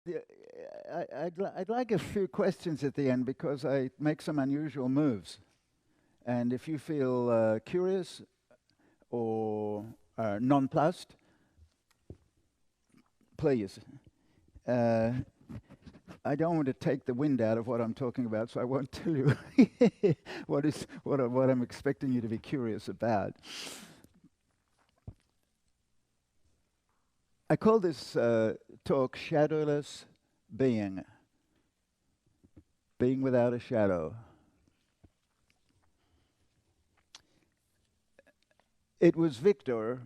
The, I'd like a few questions at the end because I make some unusual moves. And if you feel curious or nonplussed, please. Uh, I don't want to take the wind out of what I'm talking about, so I won't tell you what I'm expecting you to be curious about. I call this talk Shadowless Being, being without a shadow. It was Victor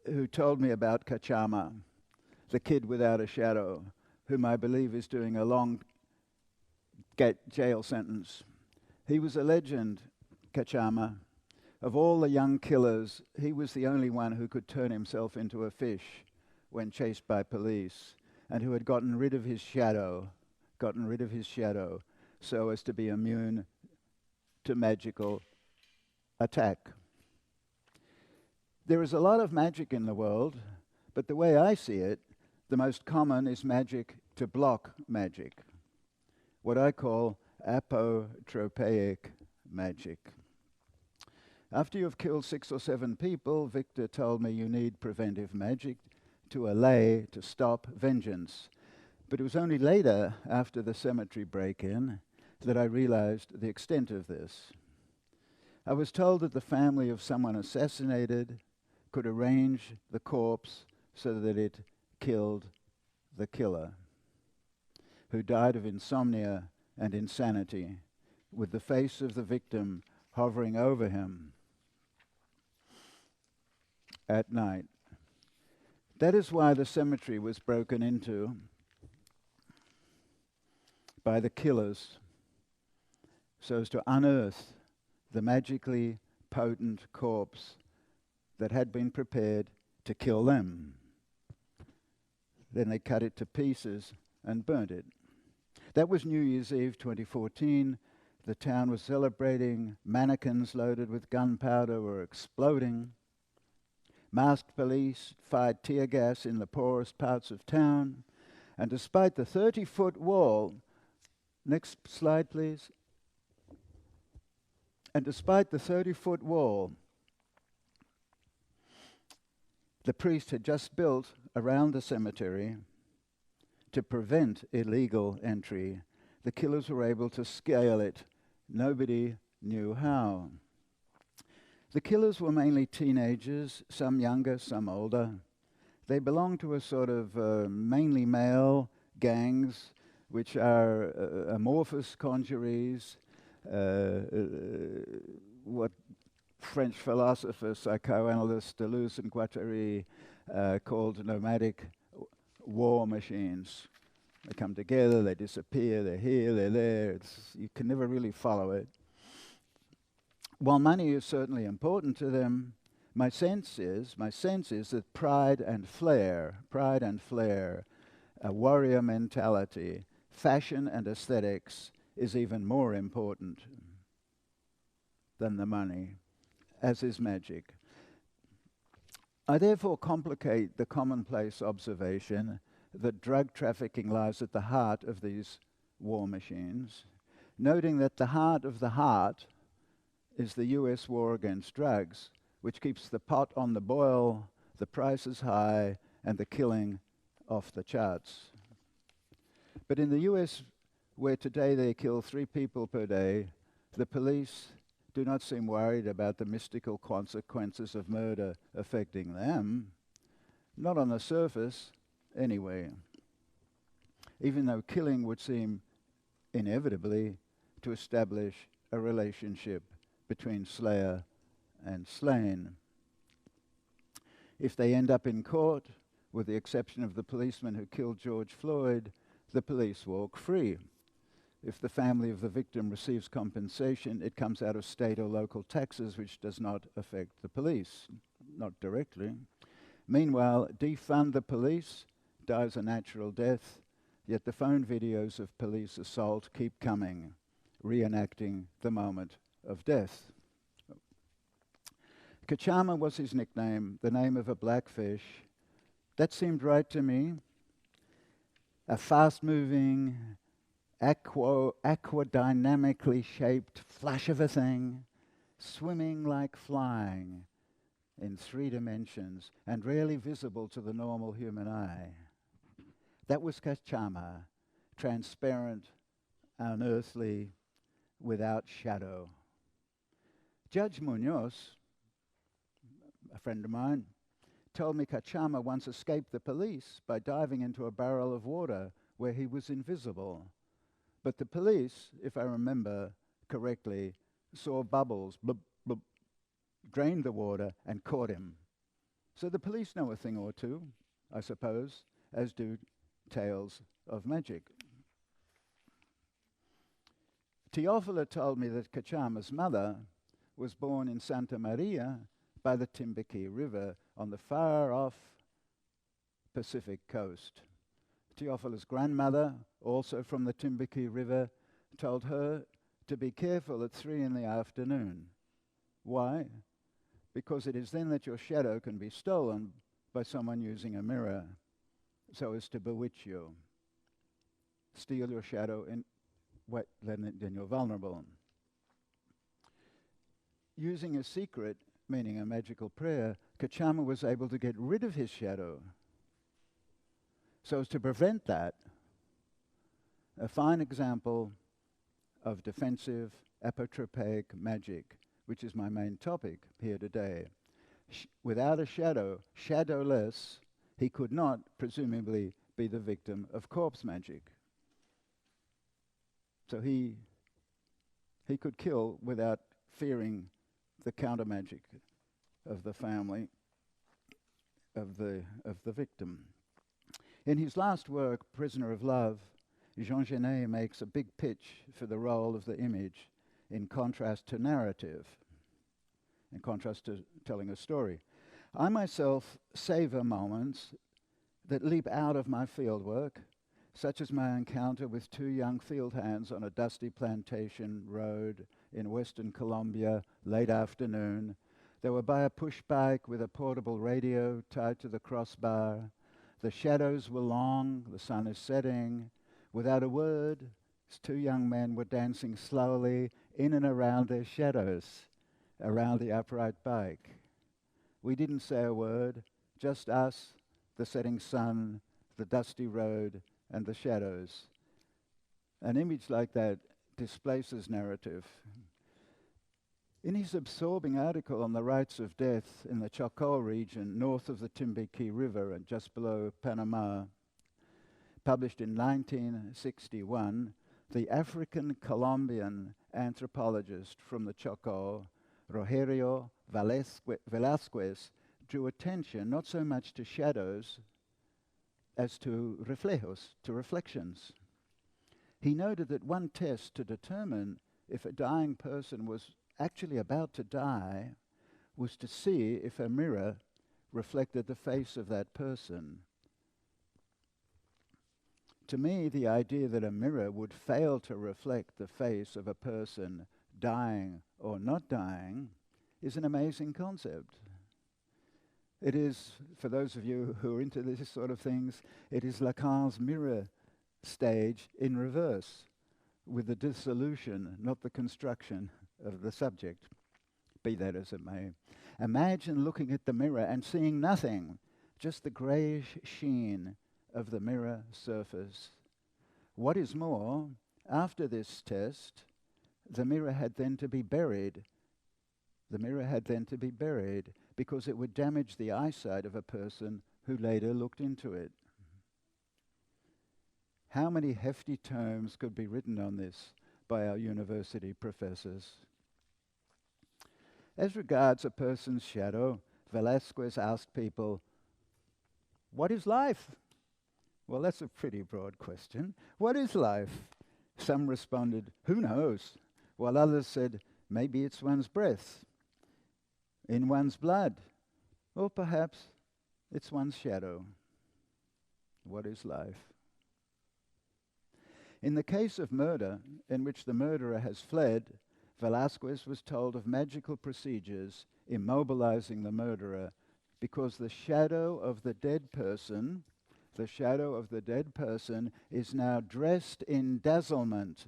who told me about Kachama, the kid without a shadow, whom I believe is doing a long jail sentence. He was a legend, Kachama. Of all the young killers, he was the only one who could turn himself into a fish when chased by police, and who had gotten rid of his shadow, so as to be immune to magical attack. There is a lot of magic in the world, but the way I see it, the most common is magic to block magic, what I call apotropaic magic. After you've killed 6 or 7 people, Victor told me you need preventive magic to allay, to stop vengeance. But it was only later, after the cemetery break-in, that I realized the extent of this. I was told that the family of someone assassinated could arrange the corpse so that it killed the killer, who died of insomnia and insanity, with the face of the victim hovering over him at night. That is why the cemetery was broken into by the killers, so as to unearth the magically potent corpse that had been prepared to kill them. Then they cut it to pieces and burnt it. That was New Year's Eve 2014. The town was celebrating. Mannequins loaded with gunpowder were exploding. Masked police fired tear gas in the poorest parts of town. And despite the 30-foot wall, next slide please. And despite the 30-foot wall the priest had just built around the cemetery to prevent illegal entry, the killers were able to scale it. Nobody knew how. The killers were mainly teenagers, some younger, some older. They belonged to a sort of mainly male gangs, which are amorphous congeries, what French philosopher, psychoanalyst Deleuze and Guattari called nomadic war machines. They come together, they disappear, they're here, they're there. You can never really follow it. While money is certainly important to them, my sense is that pride and flair, a warrior mentality, fashion and aesthetics is even more important than the money, as is magic. I therefore complicate the commonplace observation that drug trafficking lies at the heart of these war machines, noting that the heart of the heart is the US war against drugs, which keeps the pot on the boil, the prices high, and the killing off the charts. But in the US, where today they kill 3 people per day, the police do not seem worried about the mystical consequences of murder affecting them. Not on the surface, anyway. Even though killing would seem inevitably to establish a relationship between slayer and slain. If they end up in court, with the exception of the policeman who killed George Floyd, the police walk free. If the family of the victim receives compensation, it comes out of state or local taxes, which does not affect the police, not directly. Meanwhile, defund the police dies a natural death, yet the phone videos of police assault keep coming, reenacting the moment of death. Kachama was his nickname, the name of a blackfish. That seemed right to me. a fast-moving, aquadynamically shaped flash of a thing, swimming like flying in 3 dimensions and rarely visible to the normal human eye. That was Kachama, transparent, unearthly, without shadow. Judge Munoz, a friend of mine, told me Kachama once escaped the police by diving into a barrel of water where he was invisible. But the police, if I remember correctly, saw bubbles, blub, blub, drained the water and caught him. So the police know a thing or two, I suppose, as do tales of magic. Teofila told me that Kachama's mother was born in Santa Maria by the Timbiquí River on the far-off Pacific coast. Teofila's grandmother, also from the Timbiquí River, told her to be careful at 3 in the afternoon. Why? Because it is then that your shadow can be stolen by someone using a mirror so as to bewitch you. Steal your shadow, then you're vulnerable. Using a secret, meaning a magical prayer, Kachama was able to get rid of his shadow. So as to prevent that, a fine example of defensive apotropaic magic, which is my main topic here today. Without a shadow, shadowless, he could not, presumably, be the victim of corpse magic. So he could kill without fearing the counter magic of the family of the victim. In his last work, Prisoner of Love, Jean Genet makes a big pitch for the role of the image in contrast to narrative, in contrast to telling a story. I myself savor moments that leap out of my fieldwork, such as my encounter with 2 young field hands on a dusty plantation road in western Colombia, late afternoon. They were by a push bike with a portable radio tied to the crossbar. The shadows were long, the sun is setting. Without a word, 2 young men were dancing slowly in and around their shadows, around the upright bike. We didn't say a word, just us, the setting sun, the dusty road, and the shadows. An image like that displaces narrative. In his absorbing article on the rights of death in the Chocó region, north of the Timbiquí River and just below Panama, published in 1961, the African-Colombian anthropologist from the Chocó, Rogerio Velázquez, drew attention not so much to shadows as to reflejos, to reflections. He noted that one test to determine if a dying person was actually about to die was to see if a mirror reflected the face of that person. To me, the idea that a mirror would fail to reflect the face of a person dying or not dying is an amazing concept. It is, for those of you who are into this sort of things, it is Lacan's mirror stage in reverse, with the dissolution, not the construction of the subject, be that as it may. Imagine looking at the mirror and seeing nothing, just the greyish sheen of the mirror surface. What is more, after this test, the mirror had then to be buried. The mirror had then to be buried because it would damage the eyesight of a person who later looked into it. How many hefty tomes could be written on this by our university professors? As regards a person's shadow, Velázquez asked people, "What is life?" Well, that's a pretty broad question. What is life? Some responded, "Who knows?" While others said, "Maybe it's one's breath, in one's blood, or perhaps it's one's shadow." What is life? In the case of murder, in which the murderer has fled, Velázquez was told of magical procedures immobilizing the murderer because the shadow of the dead person The shadow of the dead person is now dressed in dazzlement.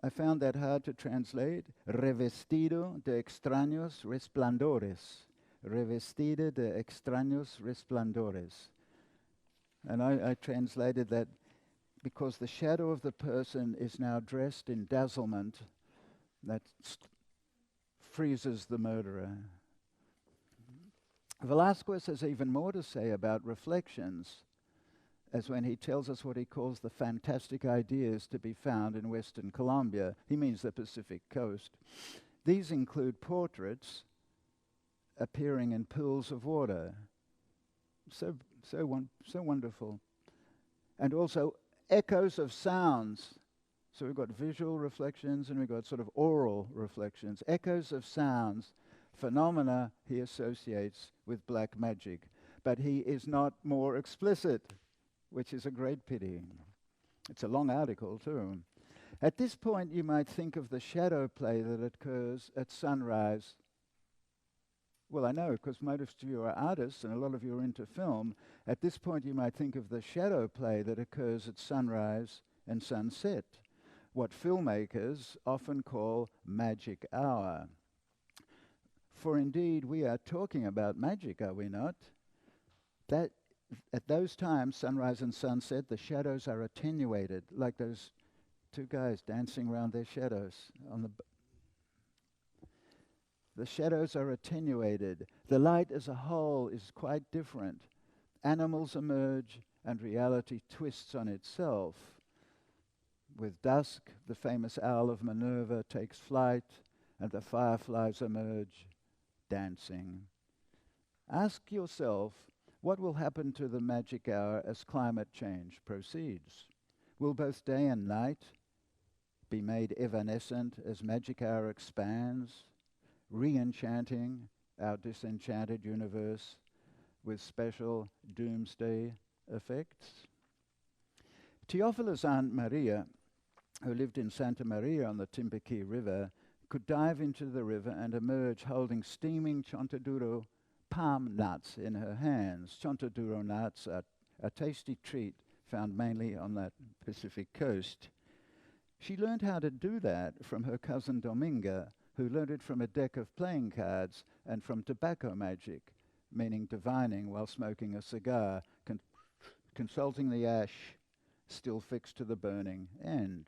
I found that hard to translate. Revestido de extraños resplandores. Revestido de extraños resplandores. And I translated that because the shadow of the person is now dressed in dazzlement, that freezes the murderer. Velázquez has even more to say about reflections, as when he tells us what he calls the fantastic ideas to be found in Western Colombia. He means the Pacific coast. These include portraits appearing in pools of water. So wonderful. And also echoes of sounds. So we've got visual reflections and we've got sort of oral reflections. Echoes of sounds, phenomena he associates with black magic. But he is not more explicit, which is a great pity. It's a long article too. At this point you might think of the shadow play that occurs at sunrise. Well, I know, because most of you are artists and a lot of you are into film. At this point you might think of the shadow play that occurs at sunrise and sunset, what filmmakers often call magic hour. For indeed, we are talking about magic, are we not? That at those times, sunrise and sunset, the shadows are attenuated, like those two guys dancing around their shadows on the shadows are attenuated. The light as a whole is quite different. Animals emerge and reality twists on itself. With dusk, the famous owl of Minerva takes flight and the fireflies emerge, dancing. Ask yourself, what will happen to the magic hour as climate change proceeds? Will both day and night be made evanescent as magic hour expands, re-enchanting our disenchanted universe with special doomsday effects? Teofilo's Aunt Maria, who lived in Santa Maria on the Timbiquí River, could dive into the river and emerge holding steaming chontaduro palm nuts in her hands. Chontaduro nuts are a tasty treat found mainly on that Pacific coast. She learned how to do that from her cousin Dominga, who learned it from a deck of playing cards and from tobacco magic, meaning divining while smoking a cigar, consulting the ash still fixed to the burning end.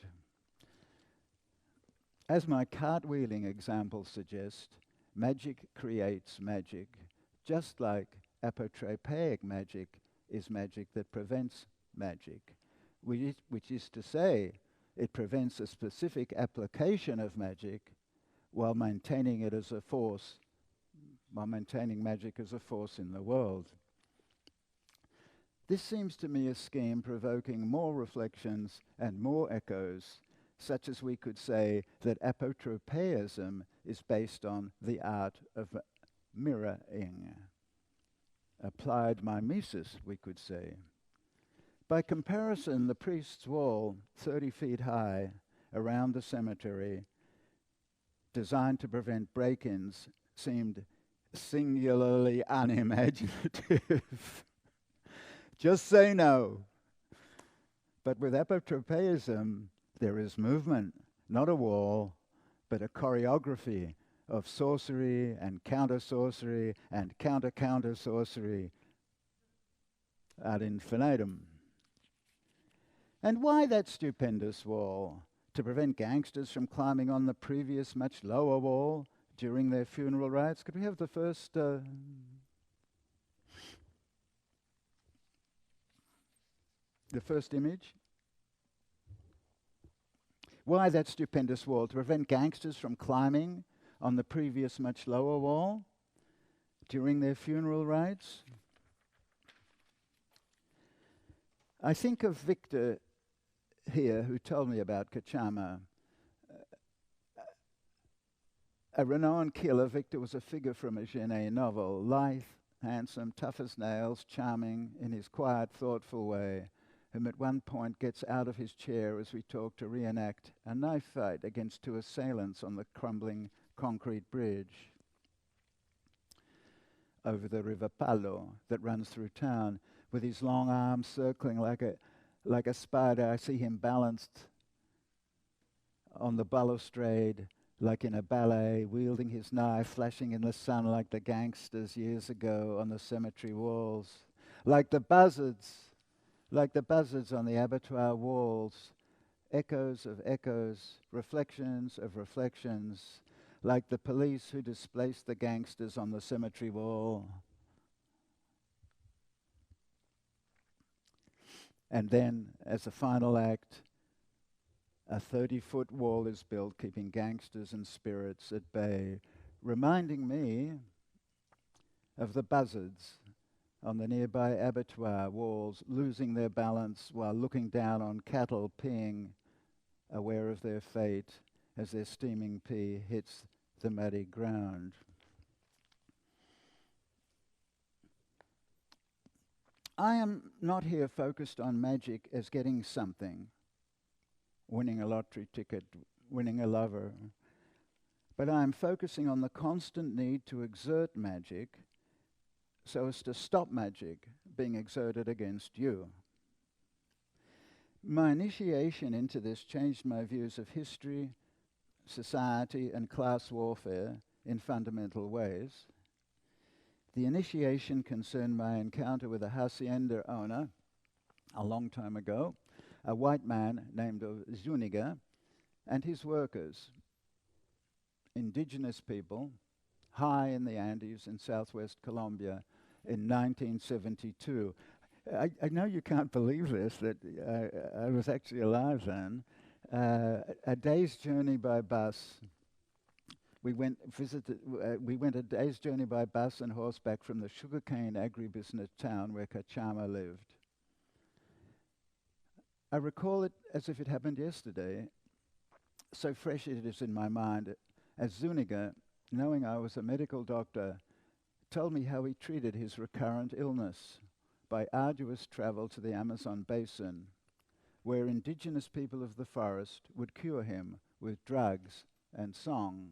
As my cartwheeling example suggests, magic creates magic, just like apotropaic magic is magic that prevents magic, which is to say, it prevents a specific application of magic while maintaining it as a force, while maintaining magic as a force in the world. This seems to me a scheme provoking more reflections and more echoes, such as we could say that apotropaism is based on the art of mirroring. Applied mimesis, we could say. By comparison, the priest's wall, 30 feet high, around the cemetery, designed to prevent break-ins, seemed singularly unimaginative. Just say no. But with apotropaism, there is movement, not a wall, but a choreography of sorcery and counter-sorcery and counter-counter-sorcery ad infinitum. And why that stupendous wall? To prevent gangsters from climbing on the previous much lower wall during their funeral rites? Could we have the first... the first image? Why that stupendous wall? To prevent gangsters from climbing on the previous much lower wall during their funeral rites? I think of Victor here, who told me about Kachama. A renowned killer, Victor was a figure from a Genet novel, lithe, handsome, tough as nails, charming in his quiet, thoughtful way, whom at one point gets out of his chair as we talk to reenact a knife fight against two assailants on the crumbling concrete bridge. over the river Palo that runs through town, with his long arms circling like a spider. I see him balanced on the balustrade like in a ballet, wielding his knife, flashing in the sun like the gangsters years ago on the cemetery walls, like the buzzards on the abattoir walls, echoes of echoes, reflections of reflections, like the police who displaced the gangsters on the cemetery wall. And then, as a final act, a 30-foot wall is built, keeping gangsters and spirits at bay, reminding me of the buzzards on the nearby abattoir walls, losing their balance while looking down on cattle peeing, aware of their fate as their steaming pee hits the muddy ground. I am not here focused on magic as getting something, winning a lottery ticket, winning a lover, but I am focusing on the constant need to exert magic so as to stop magic being exerted against you. My initiation into this changed my views of history, society, and class warfare in fundamental ways. The initiation concerned my encounter with a hacienda owner a long time ago, a white man named Zuniga, and his workers, indigenous people, high in the Andes in southwest Colombia in 1972. I know you can't believe this, that I was actually alive then. A day's journey by bus. We went a day's journey by bus and horseback from the sugarcane agribusiness town where Kachama lived. I recall it as if it happened yesterday, so fresh it is in my mind, as Zuniga, knowing I was a medical doctor, told me how he treated his recurrent illness by arduous travel to the Amazon basin, where indigenous people of the forest would cure him with drugs and song.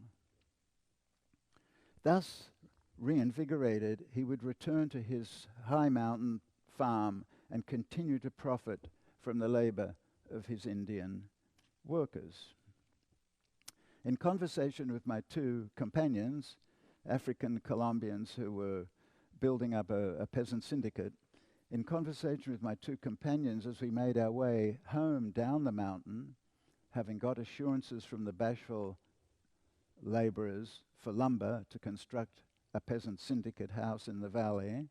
Thus, reinvigorated, he would return to his high mountain farm and continue to profit from the labor of his Indian workers. In conversation with my two companions, African Colombians who were building up a peasant syndicate, in conversation with my two companions as we made our way home down the mountain, having got assurances from the bashful laborers for lumber to construct a peasant syndicate house in the valley,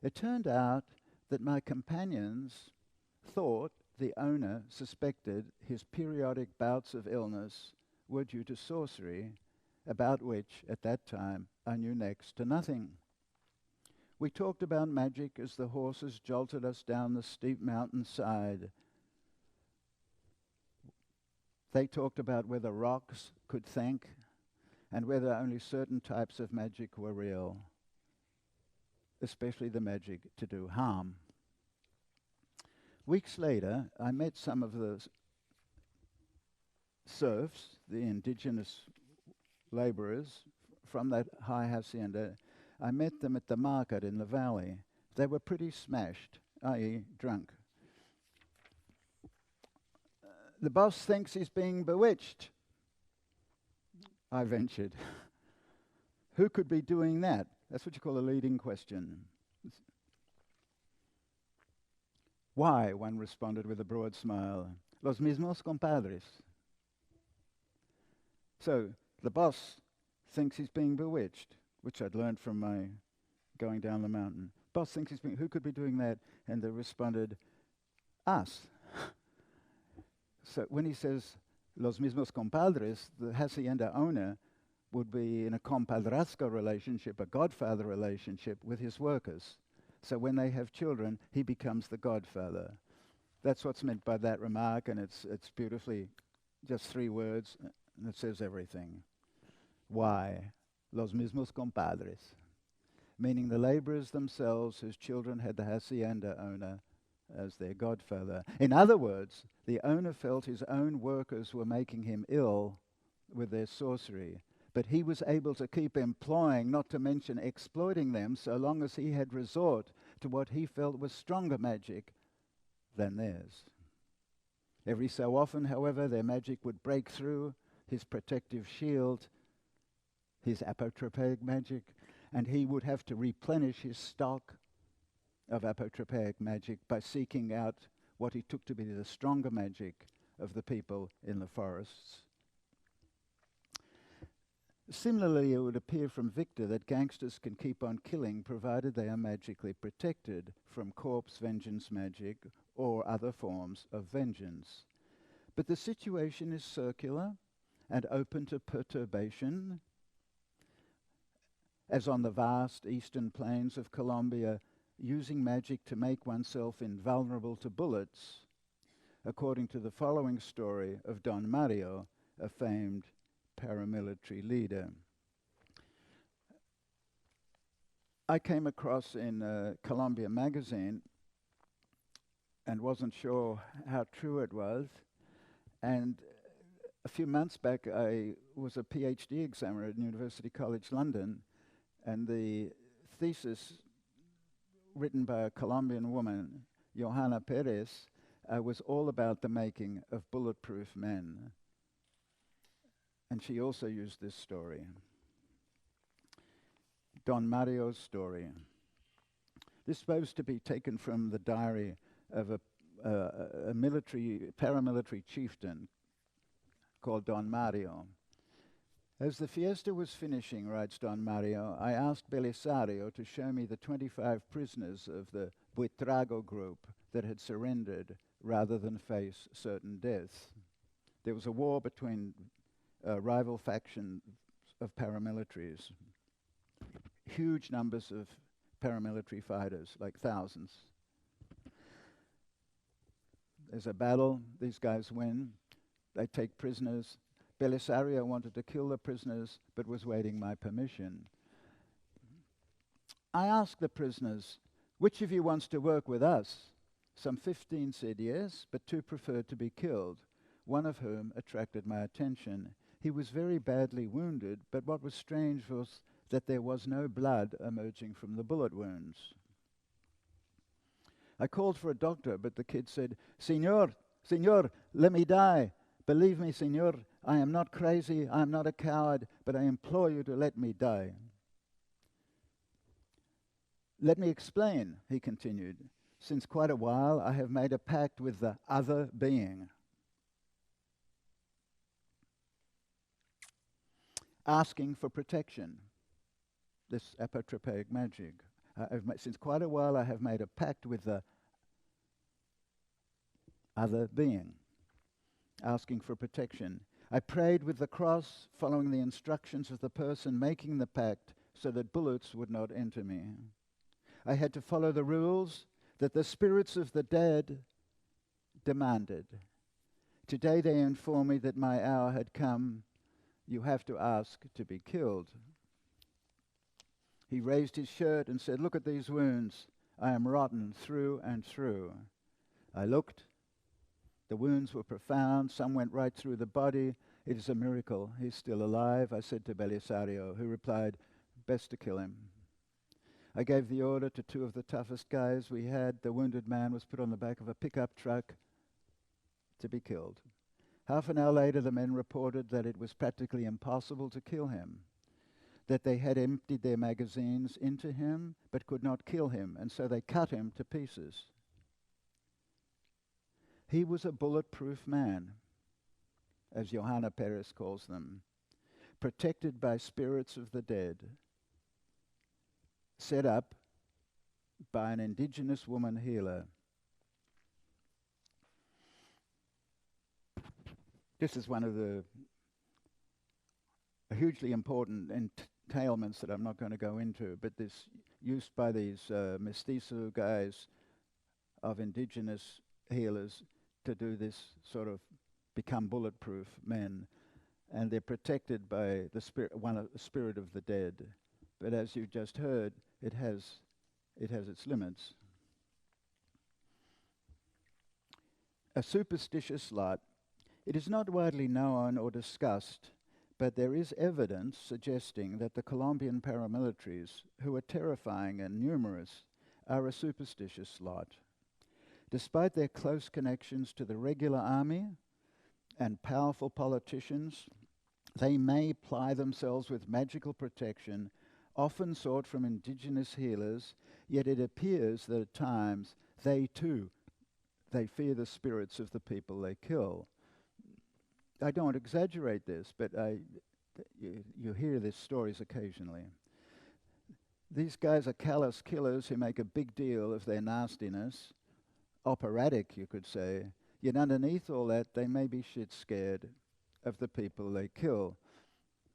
it turned out that my companions thought the owner suspected his periodic bouts of illness were due to sorcery, about which, at that time, I knew next to nothing. We talked about magic as the horses jolted us down the steep mountainside. They talked about whether rocks could think and whether only certain types of magic were real, especially the magic to do harm. Weeks later, I met some of the serfs, the indigenous laborers from that high hacienda. I met them at the market in the valley. They were pretty smashed, i.e. drunk. The boss thinks he's being bewitched, I ventured. Who could be doing that? That's what you call a leading question. Why? One responded with a broad smile. Los mismos compadres. So the boss thinks he's being bewitched, which I'd learned from my going down the mountain. Boss thinks he's being, who could be doing that? And they responded, us. So when he says los mismos compadres, the hacienda owner would be in a compadrasco relationship, a godfather relationship with his workers. So when they have children, he becomes the godfather. That's what's meant by that remark, and it's beautifully just 3 words, and it says everything. Why? Los mismos compadres, meaning the laborers themselves whose children had the hacienda owner as their godfather. In other words, the owner felt his own workers were making him ill with their sorcery, but he was able to keep employing, not to mention exploiting them, so long as he had resort to what he felt was stronger magic than theirs. Every so often, however, their magic would break through his protective shield, his apotropaic magic, and he would have to replenish his stock of apotropaic magic by seeking out what he took to be the stronger magic of the people in the forests. Similarly, it would appear from Victor that gangsters can keep on killing provided they are magically protected from corpse vengeance magic or other forms of vengeance. But the situation is circular and open to perturbation, as on the vast eastern plains of Colombia, using magic to make oneself invulnerable to bullets, according to the following story of Don Mario, a famed paramilitary leader. I came across in Columbia magazine and wasn't sure how true it was. And a few months back, I was a PhD examiner at University College London, and the thesis written by a Colombian woman, Johanna Perez, was all about the making of bulletproof men. And she also used this story, Don Mario's story. This is supposed to be taken from the diary of a paramilitary chieftain called Don Mario. As the fiesta was finishing, writes Don Mario, I asked Belisario to show me the 25 prisoners of the Buitrago group that had surrendered rather than face certain death. There was a war between rival factions of paramilitaries. Huge numbers of paramilitary fighters, like thousands. There's a battle, these guys win, they take prisoners. Belisario wanted to kill the prisoners, but was waiting my permission. I asked the prisoners, which of you wants to work with us? Some 15 said yes, but 2 preferred to be killed, one of whom attracted my attention. He was very badly wounded, but what was strange was that there was no blood emerging from the bullet wounds. I called for a doctor, but the kid said, Senor, let me die. Believe me, senor, I am not crazy, I am not a coward, but I implore you to let me die. Let me explain, he continued. Since quite a while, I have made a pact with the other being, asking for protection. This apotropaic magic. Since quite a while, I have made a pact with the other being, asking for protection. I prayed with the cross, following the instructions of the person making the pact, so that bullets would not enter me. I had to follow the rules that the spirits of the dead demanded. Today they inform me that my hour had come. You have to ask to be killed. He raised his shirt and said, look at these wounds. I am rotten through and through. I looked. The wounds were profound. Some went right through the body. It is a miracle. He's still alive, I said to Belisario, who replied, best to kill him. I gave the order to 2 of the toughest guys we had. The wounded man was put on the back of a pickup truck to be killed. Half an hour later, the men reported that it was practically impossible to kill him, that they had emptied their magazines into him but could not kill him, and so they cut him to pieces. He was a bulletproof man, as Johanna Perez calls them, protected by spirits of the dead, set up by an indigenous woman healer. This is one of the hugely important entailments that I'm not going to go into, but this use by these mestizo guys of indigenous healers to do this sort of become bulletproof men, and they're protected by the spirit of the dead. But as you just heard, it has its limits. A superstitious lot. It is not widely known or discussed, but there is evidence suggesting that the Colombian paramilitaries, who are terrifying and numerous, are a superstitious lot. Despite their close connections to the regular army and powerful politicians, they may ply themselves with magical protection, often sought from indigenous healers, yet it appears that at times they too, they fear the spirits of the people they kill. I don't exaggerate this, but you hear these stories occasionally. These guys are callous killers who make a big deal of their nastiness, operatic, you could say, yet underneath all that, they may be shit scared of the people they kill.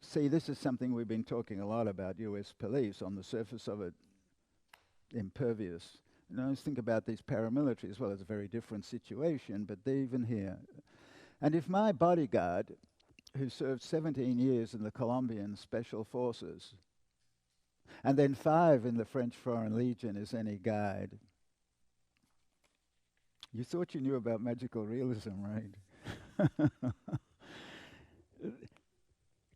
See, this is something we've been talking a lot about, US police, on the surface of it, impervious. You know, think about these paramilitaries. Well, it's a very different situation, but they're even here. And if my bodyguard, who served 17 years in the Colombian Special Forces, and then 5 in the French Foreign Legion, is any guide, you thought you knew about magical realism, right?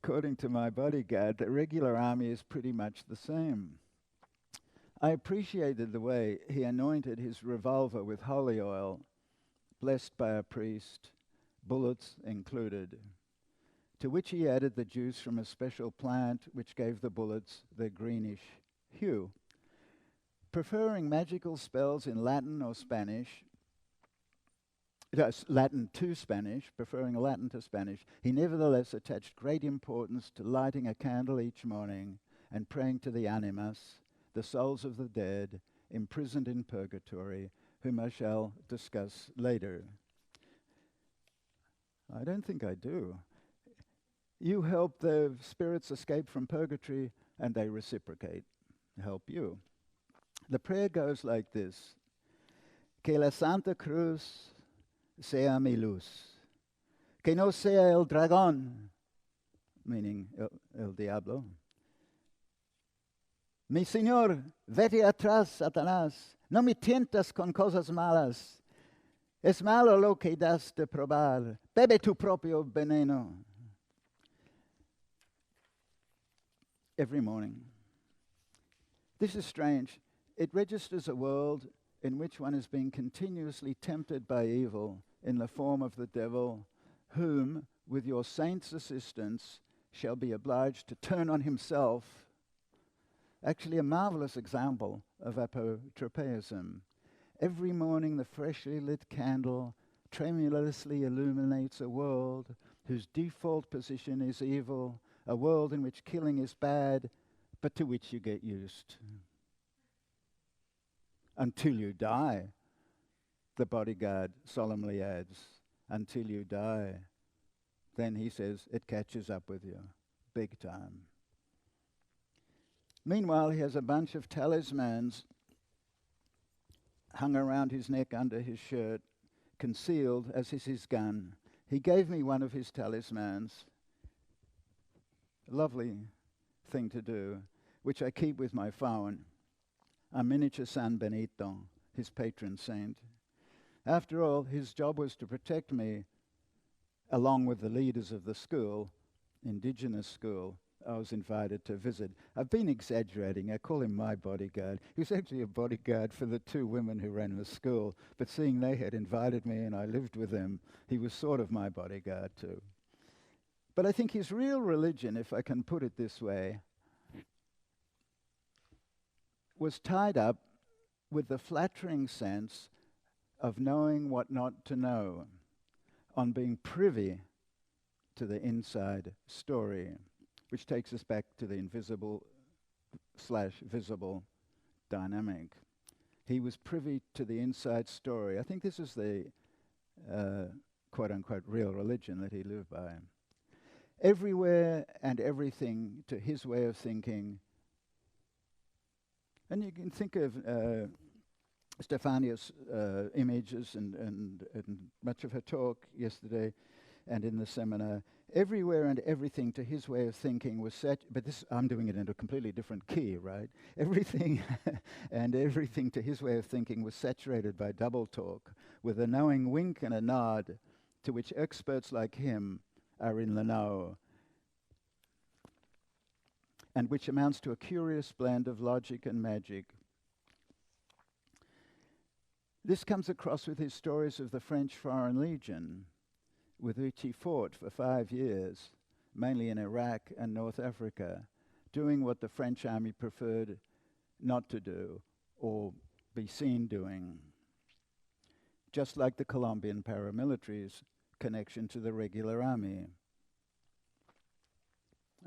According to my bodyguard, the regular army is pretty much the same. I appreciated the way he anointed his revolver with holy oil, blessed by a priest, bullets included, to which he added the juice from a special plant which gave the bullets their greenish hue. Preferring magical spells in Latin or Spanish, Latin to Spanish, preferring Latin to Spanish, he nevertheless attached great importance to lighting a candle each morning and praying to the animas, the souls of the dead, imprisoned in purgatory, whom I shall discuss later. I don't think I do. You help the spirits escape from purgatory, and they reciprocate, help you. The prayer goes like this: Que la Santa Cruz sea mi luz, que no sea el dragón, meaning el diablo. Mi Señor, vete atrás, Satanás, no me tientas con cosas malas. Es malo lo que das de probar, bebe tu propio veneno. Every morning. This is strange. It registers a world in which one is being continuously tempted by evil in the form of the devil, whom, with your saint's assistance, shall be obliged to turn on himself. Actually, a marvelous example of apotropaism. Every morning, the freshly lit candle tremulously illuminates a world whose default position is evil, a world in which killing is bad, but to which you get used. Until you die, the bodyguard solemnly adds, until you die. Then he says, it catches up with you, big time. Meanwhile, he has a bunch of talismans hung around his neck under his shirt, concealed, as is his gun. He gave me one of his talismans, a lovely thing to do, which I keep with my phone, a miniature San Benito, his patron saint. After all, his job was to protect me, along with the leaders of the school, indigenous school, I was invited to visit. I've been exaggerating. I call him my bodyguard. He was actually a bodyguard for the 2 women who ran the school, but seeing they had invited me and I lived with them, he was sort of my bodyguard too. But I think his real religion, if I can put it this way, was tied up with the flattering sense of knowing what not to know, on being privy to the inside story, which takes us back to the invisible/visible dynamic. He was privy to the inside story. I think this is the quote-unquote real religion that he lived by. Everywhere and everything to his way of thinking. And you can think of Stefania's images and much of her talk yesterday and in the seminar. Everywhere and everything to his way of thinking was set, but this, I'm doing it in a completely different key, right? Everything and everything to his way of thinking was saturated by double talk, with a knowing wink and a nod, to which experts like him are in the know. and which amounts to a curious blend of logic and magic. This comes across with his stories of the French Foreign Legion, with which he fought for 5 years, mainly in Iraq and North Africa, doing what the French army preferred not to do or be seen doing. Just like the Colombian paramilitary's connection to the regular army.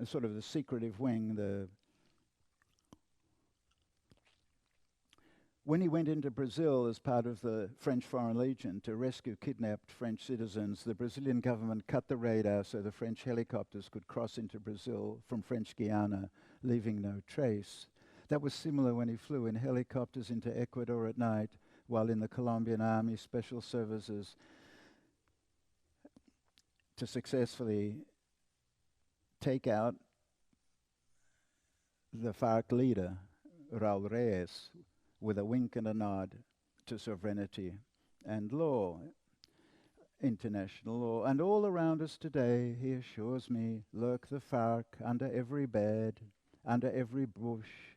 A sort of the secretive wing. When he went into Brazil as part of the French Foreign Legion to rescue kidnapped French citizens, the Brazilian government cut the radar so the French helicopters could cross into Brazil from French Guiana, leaving no trace. That was similar when he flew in helicopters into Ecuador at night, while in the Colombian Army Special Services to successfully take out the FARC leader, Raul Reyes, with a wink and a nod to sovereignty and law, international law. And all around us today, he assures me, lurk the FARC under every bed, under every bush,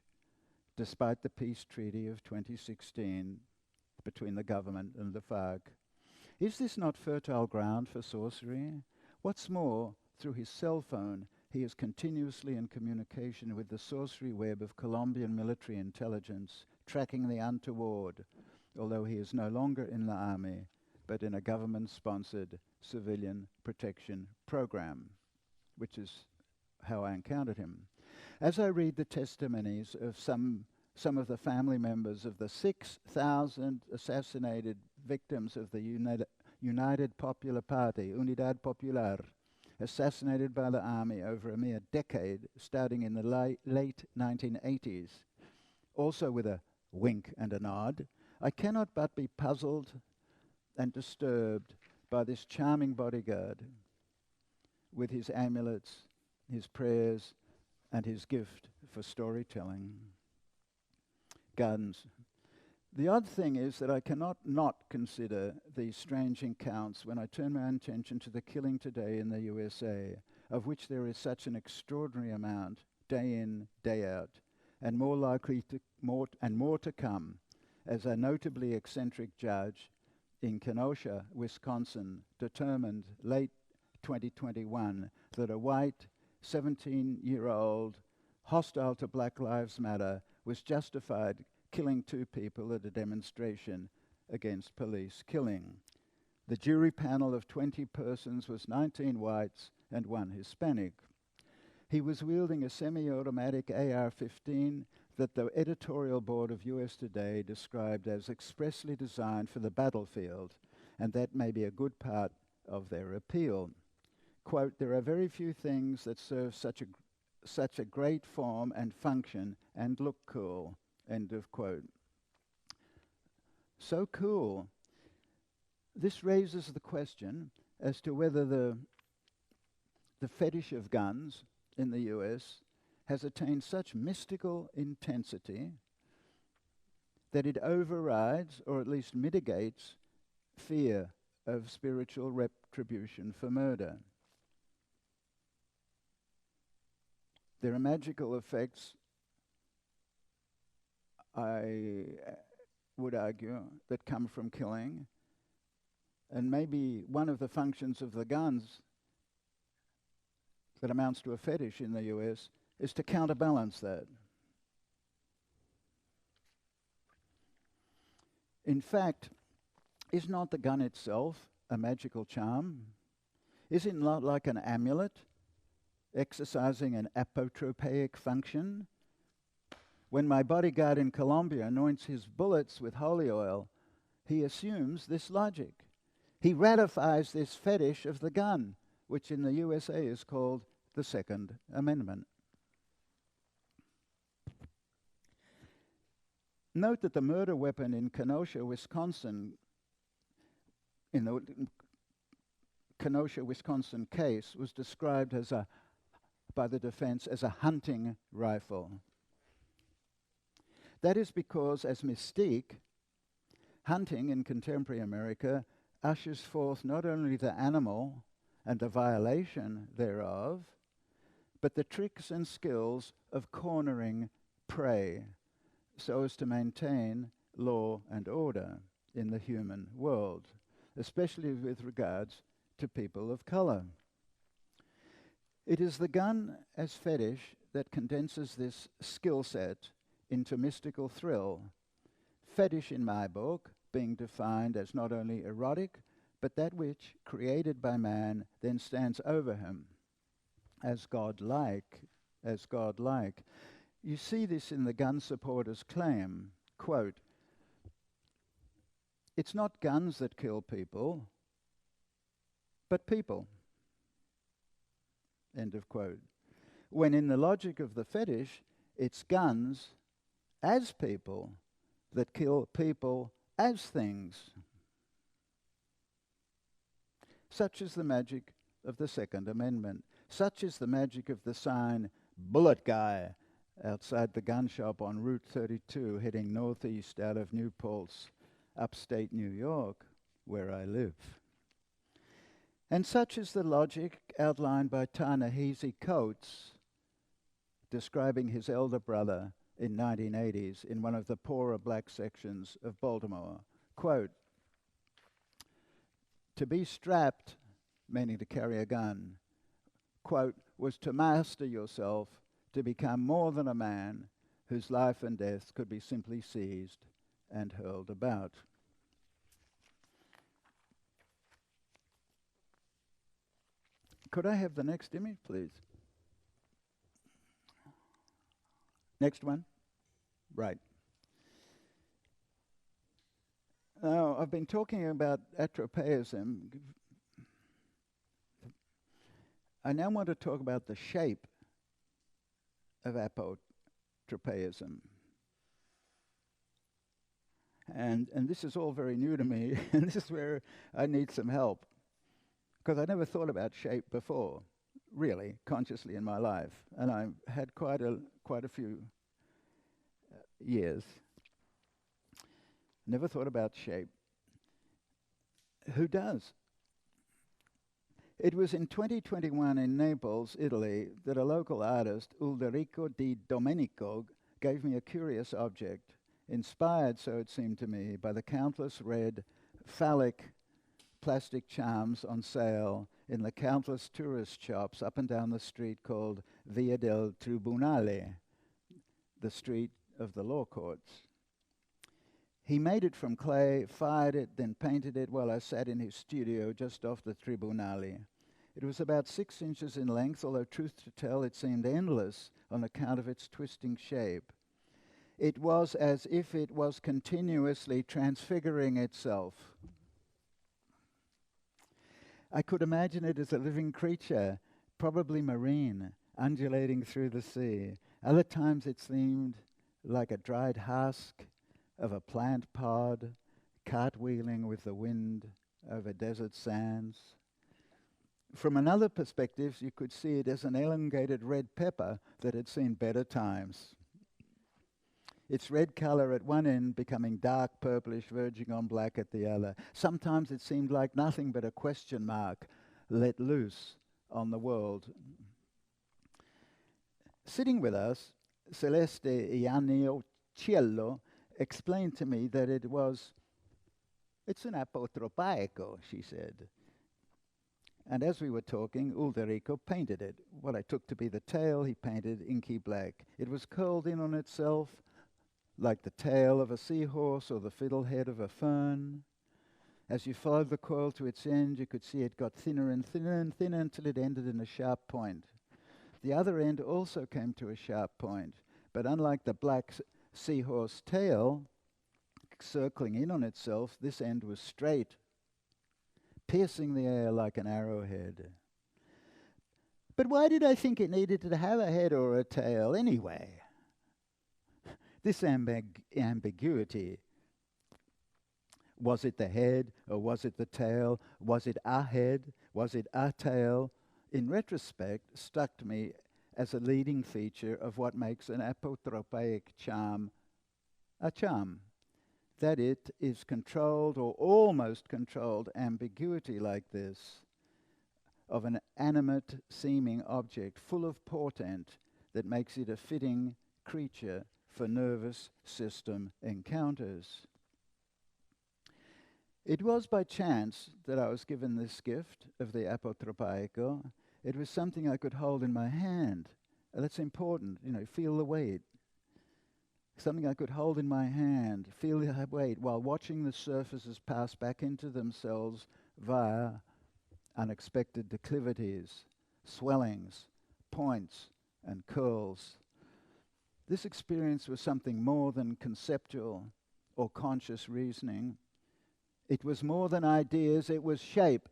despite the peace treaty of 2016 between the government and the FARC. Is this not fertile ground for sorcery? What's more, through his cell phone, he is continuously in communication with the sorcery web of Colombian military intelligence, tracking the untoward, although he is no longer in the army, but in a government-sponsored civilian protection program, which is how I encountered him. As I read the testimonies of some of the family members of the 6,000 assassinated victims of the United Popular Party, Unidad Popular, assassinated by the army over a mere decade, starting in the late 1980s, also with a wink and a nod, I cannot but be puzzled and disturbed by this charming bodyguard with his amulets, his prayers, and his gift for storytelling. Guns. The odd thing is that I cannot not consider these strange encounts when I turn my attention to the killing today in the USA, of which there is such an extraordinary amount, day in, day out, and more likely to more to come, as a notably eccentric judge in Kenosha, Wisconsin, determined late 2021 that a white 17-year-old hostile to Black Lives Matter was justified killing 2 people at a demonstration against police killing. The jury panel of 20 persons was 19 whites and 1 Hispanic. He was wielding a semi-automatic AR-15 that the editorial board of US Today described as expressly designed for the battlefield, and that may be a good part of their appeal. Quote, "There are very few things that serve such a great form and function and look cool," end of quote. So cool. This raises the question as to whether the fetish of guns in the US has attained such mystical intensity that it overrides, or at least mitigates, fear of spiritual retribution for murder. There are magical effects, I would argue, that come from killing, and maybe one of the functions of the guns that amounts to a fetish in the US is to counterbalance that. In fact, is not the gun itself a magical charm? Is it not like an amulet exercising an apotropaic function? When my bodyguard in Colombia anoints his bullets with holy oil, he assumes this logic. He ratifies this fetish of the gun, which in the USA is called the Second Amendment. Note that the murder weapon in Kenosha, Wisconsin, in the Kenosha, Wisconsin case, was described by the defense as a hunting rifle. That is because, as mystique, hunting in contemporary America ushers forth not only the animal and the violation thereof, but the tricks and skills of cornering prey so as to maintain law and order in the human world, especially with regards to people of color. It is the gun as fetish that condenses this skill set into mystical thrill. Fetish, in my book, being defined as not only erotic, but that which, created by man, then stands over him as godlike, as godlike. You see this in the gun supporters' claim, quote, "It's not guns that kill people, but people," end of quote. When in the logic of the fetish, it's guns as people that kill people as things. Such is the magic of the Second Amendment. Such is the magic of the sign, "Bullet Guy," outside the gun shop on Route 32, heading northeast out of New Paltz, upstate New York, where I live. And such is the logic outlined by Ta-Nehisi Coates, describing his elder brother in 1980s in one of the poorer black sections of Baltimore. Quote, "To be strapped," meaning to carry a gun, quote, "was to master yourself, to become more than a man whose life and death could be simply seized and hurled about." Could I have the next image, please? Next one. Right. Now, I've been talking about tropaism. I now want to talk about the shape of Apo Tropaism. And this is all very new to me, and this is where I need some help, because I never thought about shape before, really, consciously in my life. And I've had quite a few years. Never thought about shape. Who does? It was in 2021 in Naples, Italy, that a local artist, Ulderico Di Domenico, gave me a curious object, inspired, so it seemed to me, by the countless red, phallic plastic charms on sale in the countless tourist shops up and down the street called Via del Tribunale, the street of the law courts. He made it from clay, fired it, then painted it while I sat in his studio just off the Tribunale. It was about 6 inches in length, although truth to tell, it seemed endless on account of its twisting shape. It was as if it was continuously transfiguring itself. I could imagine it as a living creature, probably marine, undulating through the sea. Other times it seemed like a dried husk of a plant pod, cartwheeling with the wind over desert sands. From another perspective, you could see it as an elongated red pepper that had seen better times. Its red color at one end becoming dark purplish, verging on black at the other. Sometimes it seemed like nothing but a question mark let loose on the world. Sitting with us, Celeste Ianniciello explained to me that it's an apotropaico, she said. And as we were talking, Ulderico painted it. What I took to be the tail, he painted inky black. It was curled in on itself, like the tail of a seahorse or the fiddlehead of a fern. As you followed the coil to its end, you could see it got thinner and thinner and thinner until it ended in a sharp point. The other end also came to a sharp point, but unlike the black seahorse tail circling in on itself, this end was straight, piercing the air like an arrowhead. But why did I think it needed to have a head or a tail anyway? This ambiguity. Was it the head or was it the tail? Was it a head? Was it a tail? In retrospect, struck me as a leading feature of what makes an apotropaic charm a charm. That it is controlled or almost controlled ambiguity like this of an animate-seeming object full of portent that makes it a fitting creature for nervous system encounters. It was by chance that I was given this gift of the apotropaiko. It was something I could hold in my hand. That's important, feel the weight. Something I could hold in my hand, feel the weight, while watching the surfaces pass back into themselves via unexpected declivities, swellings, points, and curls. This experience was something more than conceptual or conscious reasoning. It was more than ideas, it was shape.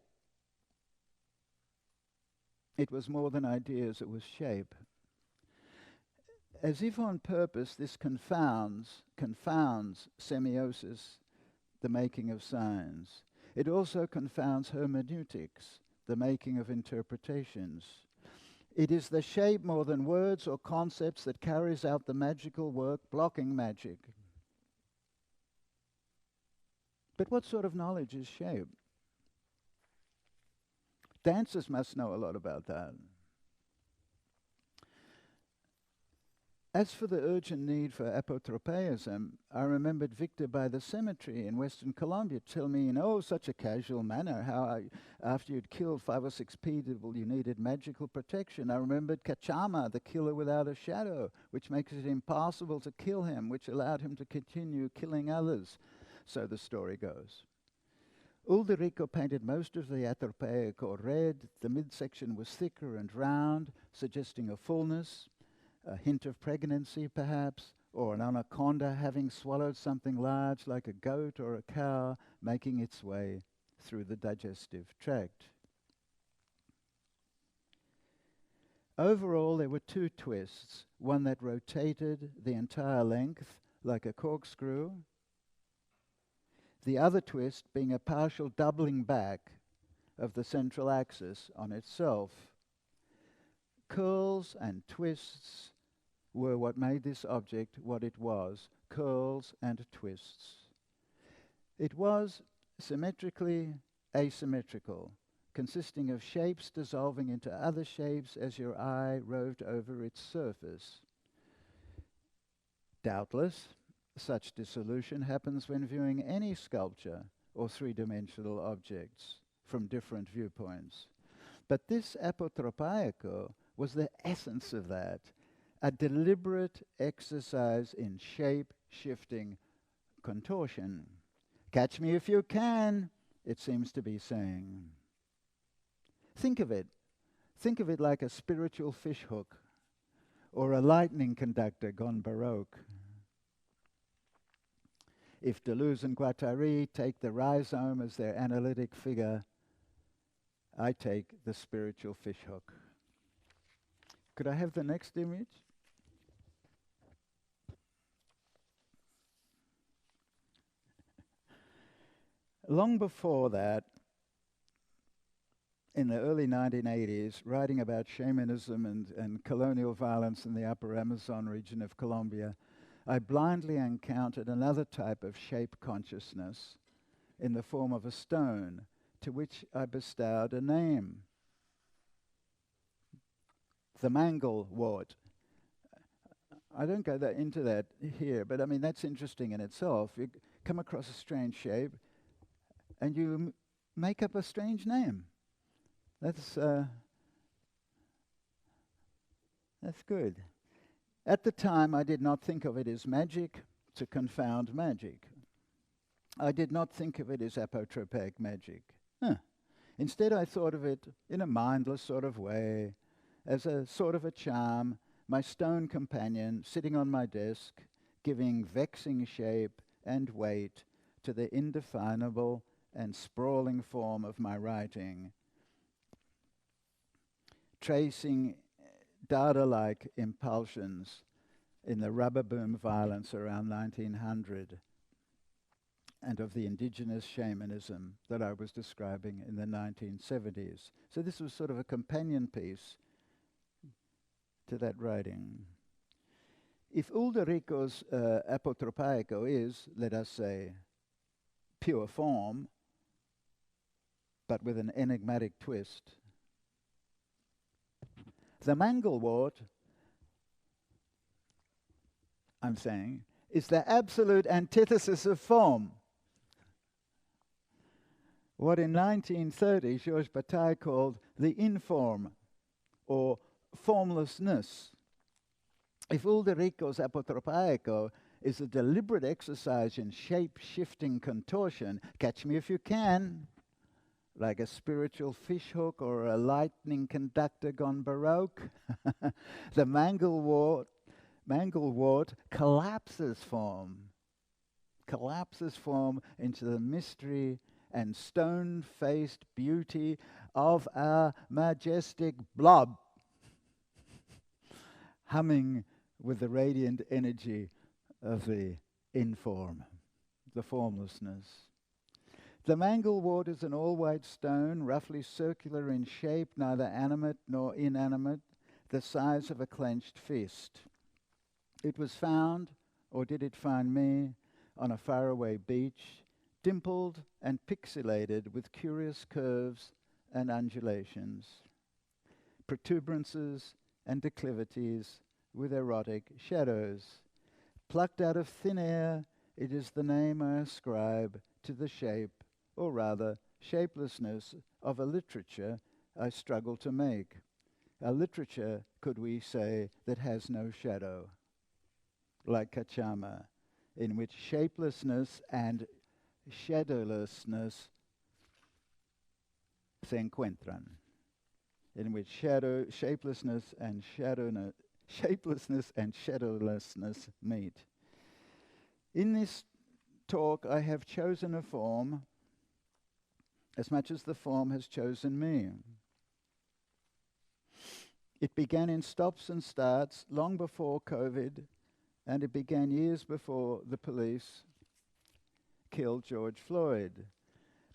It was more than ideas, it was shape. As if on purpose, this confounds semiosis, the making of signs. It also confounds hermeneutics, the making of interpretations. It is the shape more than words or concepts that carries out the magical work, blocking magic. But what sort of knowledge is shape? Dancers must know a lot about that. As for the urgent need for apotropaism, I remembered Victor by the cemetery in Western Colombia tell me in such a casual manner how after you'd killed 5 or 6 people, you needed magical protection. I remembered Kachama, the killer without a shadow, which makes it impossible to kill him, which allowed him to continue killing others. So the story goes. Ulderico painted most of the atropaico red. The midsection was thicker and round, suggesting a fullness, a hint of pregnancy perhaps, or an anaconda having swallowed something large like a goat or a cow, making its way through the digestive tract. Overall, there were 2 twists, one that rotated the entire length like a corkscrew, the other twist being a partial doubling back of the central axis on itself. Curls and twists were what made this object what it was, curls and twists. It was symmetrically asymmetrical, consisting of shapes dissolving into other shapes as your eye roved over its surface. Doubtless, such dissolution happens when viewing any sculpture or 3-dimensional objects from different viewpoints. But this apotropaiko was the essence of that, a deliberate exercise in shape-shifting contortion. Catch me if you can, it seems to be saying. Think of it like a spiritual fishhook or a lightning conductor gone baroque. If Deleuze and Guattari take the rhizome as their analytic figure, I take the spiritual fishhook. Could I have the next image? Long before that, in the early 1980s, writing about shamanism and colonial violence in the upper Amazon region of Colombia, I blindly encountered another type of shape consciousness in the form of a stone, to which I bestowed a name. The manglewort. I don't go into that here, but I mean, that's interesting in itself. You come across a strange shape, and you make up a strange name. That's good. At the time, I did not think of it as magic to confound magic. I did not think of it as apotropaic magic. Instead, I thought of it in a mindless sort of way, as a sort of a charm, my stone companion sitting on my desk, giving vexing shape and weight to the indefinable and sprawling form of my writing, tracing Dada-like impulsions in the rubber boom violence around 1900 and of the indigenous shamanism that I was describing in the 1970s. So this was sort of a companion piece to that writing. If Ulderico's apotropaico is, let us say, pure form, but with an enigmatic twist, The mangelwort, I'm saying, is the absolute antithesis of form. What in 1930 Georges Bataille called the inform, or formlessness. If Ulrico's apotropaiko is a deliberate exercise in shape-shifting contortion, catch me if you can, like a spiritual fishhook or a lightning conductor gone baroque, the mangelwort collapses form into the mystery and stone-faced beauty of our majestic blob, humming with the radiant energy of the inform, the formlessness. The mangelwort is an all-white stone, roughly circular in shape, neither animate nor inanimate, the size of a clenched fist. It was found, or did it find me, on a faraway beach, dimpled and pixelated with curious curves and undulations, protuberances and declivities with erotic shadows. Plucked out of thin air, it is the name I ascribe to the shape, or rather shapelessness, of a literature I struggle to make. A literature, could we say, that has no shadow, like Kachama, in which shapelessness and shadowlessness se encuentran, in which shapelessness and shadowlessness meet. In this talk, I have chosen a form as much as the form has chosen me. It began in stops and starts long before COVID, and it began years before the police killed George Floyd.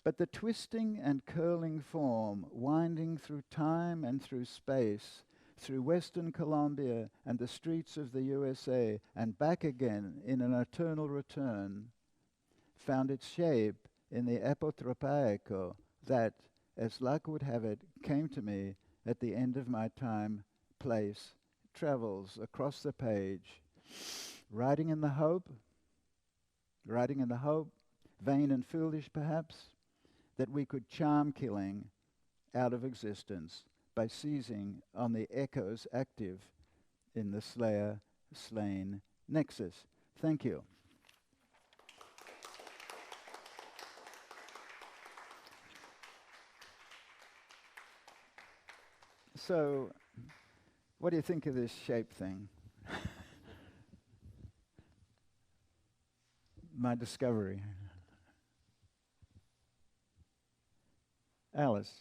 But the twisting and curling form, winding through time and through space, through Western Colombia and the streets of the USA, and back again in an eternal return, found its shape in the apotropaiko that, as luck would have it, came to me at the end of my time, place, travels across the page, writing in the hope, vain and foolish perhaps, that we could charm killing out of existence by seizing on the echoes active in the slayer-slain nexus. Thank you. So, what do you think of this shape thing? My discovery. Alice.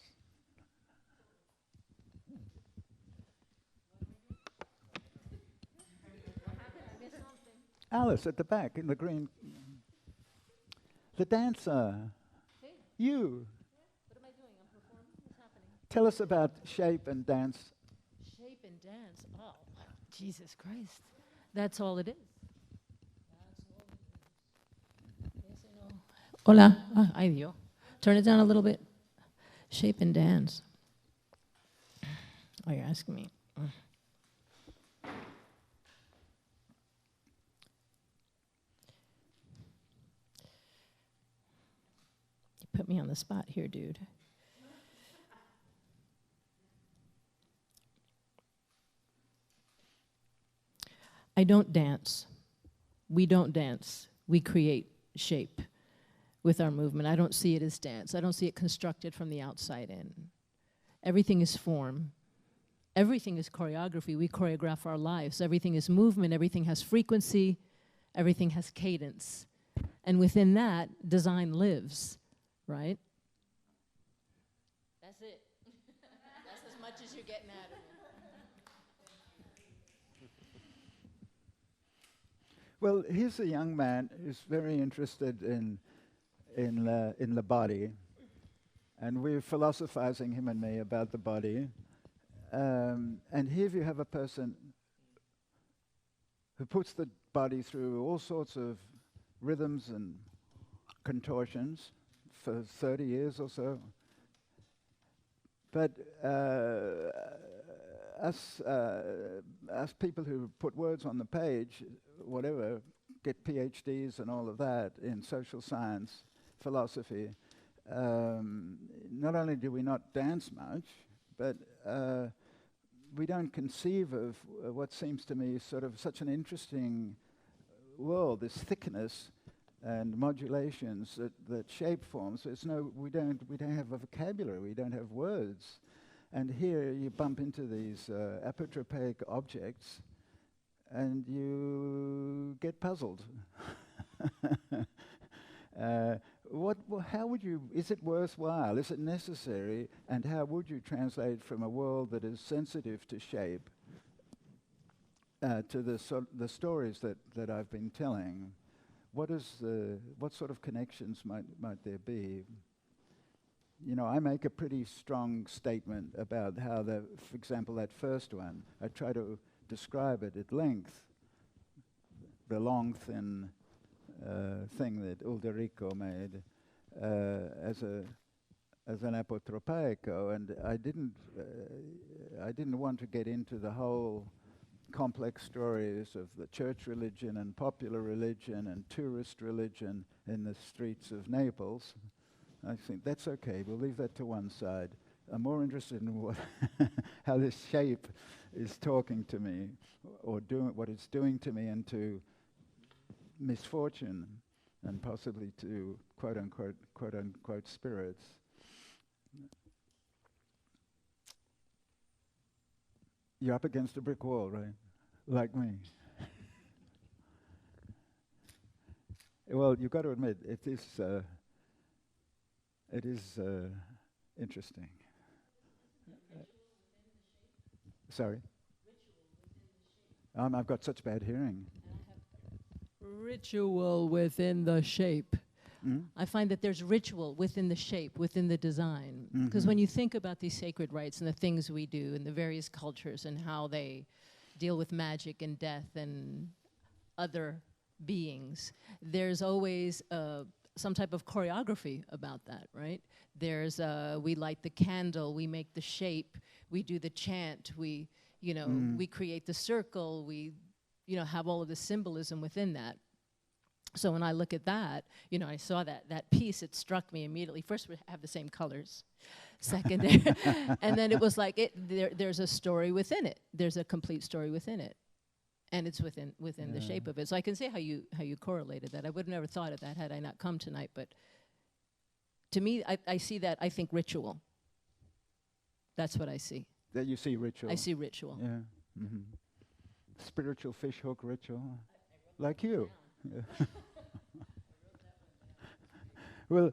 Alice at the back in the green. The dancer. Hey. You. What am I doing? I'm performing? What's happening? Tell us about shape and dance. Shape and dance. Oh, Jesus Christ. That's all it is. Yes, I know. Hola. Ay, Dios. Turn it down a little bit. Shape and dance. Oh, you're asking me. You put me on the spot here, dude. I don't dance. We don't dance. We create shape with our movement. I don't see it as dance. I don't see it constructed from the outside in. Everything is form. Everything is choreography. We choreograph our lives. Everything is movement. Everything has frequency. Everything has cadence. And within that, design lives, right? That's it. That's as much as you're getting out of it. Well, here's a young man who's very interested in the body, and we're philosophizing, him and me, about the body. And here you have a person who puts the body through all sorts of rhythms and contortions for 30 years or so. But us people who put words on the page, whatever, get PhDs and all of that in social science, philosophy, not only do we not dance much, but we don't conceive of what seems to me sort of such an interesting world, this thickness and modulations that shape forms. We don't have a vocabulary, we don't have words. And here you bump into these apotropaic objects and you get puzzled. How would you, is it worthwhile, is it necessary, and how would you translate from a world that is sensitive to shape to the stories that I've been telling? What sort of connections might there be? You know, I make a pretty strong statement about how for example, that first one, I try to describe it at length, the long, thin thing that Ulderico made as an apotropaico, and I didn't want to get into the whole complex stories of the church religion and popular religion and tourist religion in the streets of Naples. I think that's okay. We'll leave that to one side. I'm more interested in how this shape is talking to me, or doing what it's doing to me, and to misfortune, and possibly to quote unquote spirits. You're up against a brick wall, right? Like me. Well, you've got to admit, it is interesting. Sorry? I've got such bad hearing. Ritual within the shape. Mm? I find that there's ritual within the shape, within the design. Because when you think about these sacred rites and the things we do in the various cultures and how they deal with magic and death and other beings, there's always some type of choreography about that, right? There's, we light the candle, we make the shape, we do the chant, we create the circle, we, have all of the symbolism within that. So when I look at that, I saw that piece, it struck me immediately. First, we have the same colors. Second, and then it was like there's a story within it. There's a complete story within it. And it's within the shape of it. So I can see how you correlated that. I would have never thought of that had I not come tonight. But to me, I see that, I think ritual. That's what I see. That you see ritual? I see ritual. Yeah. Mm-hmm. Spiritual fishhook ritual. Like you. Yeah. Well,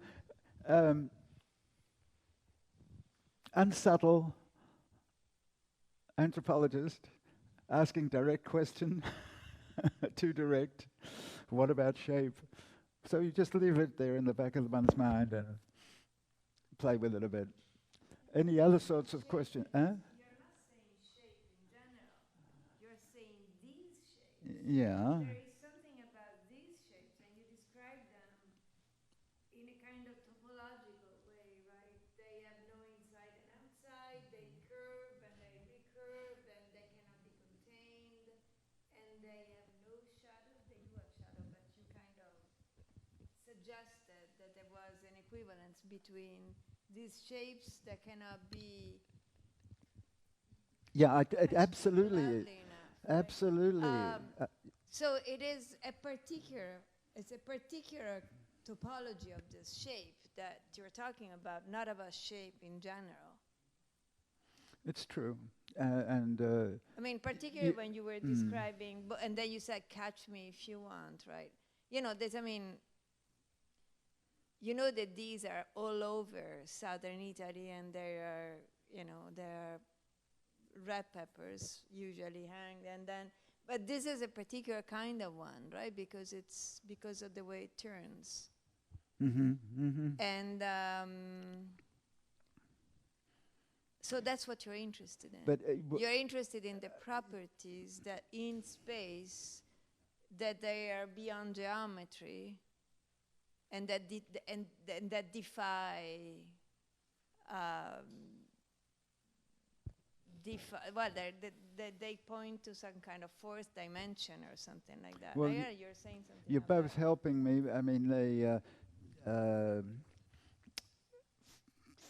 unsubtle anthropologist asking direct question, too direct. What about shape? So you just leave it there in the back of one's mind and play with it a bit. Any other sorts of questions? Huh? You're not saying shape in general. You're saying these shapes. Yeah. There is something about these shapes, and you describe them in a kind of topological way, right? They have no inside and outside, they curve and they recurve, and they cannot be contained, and they have no shadow. They do have shadow, but you kind of suggested that there was an equivalence between these shapes that cannot be. Yeah, absolutely. Enough, right? Absolutely. So it is a particular topology of this shape that you're talking about, not of a shape in general. It's true. And I mean, particularly when you were describing, and then you said, catch me if you want, right? There's, that these are all over southern Italy, and there are red peppers usually hanged, and then, but this is a particular kind of one, right? Because of the way it turns. mm-hmm, mm-hmm. And so that's what you're interested in. But you're interested in the properties that in space, that they are beyond geometry, and that that defy well, they point to some kind of fourth dimension or something like that. Well, You're saying something. you're about both helping me. I mean,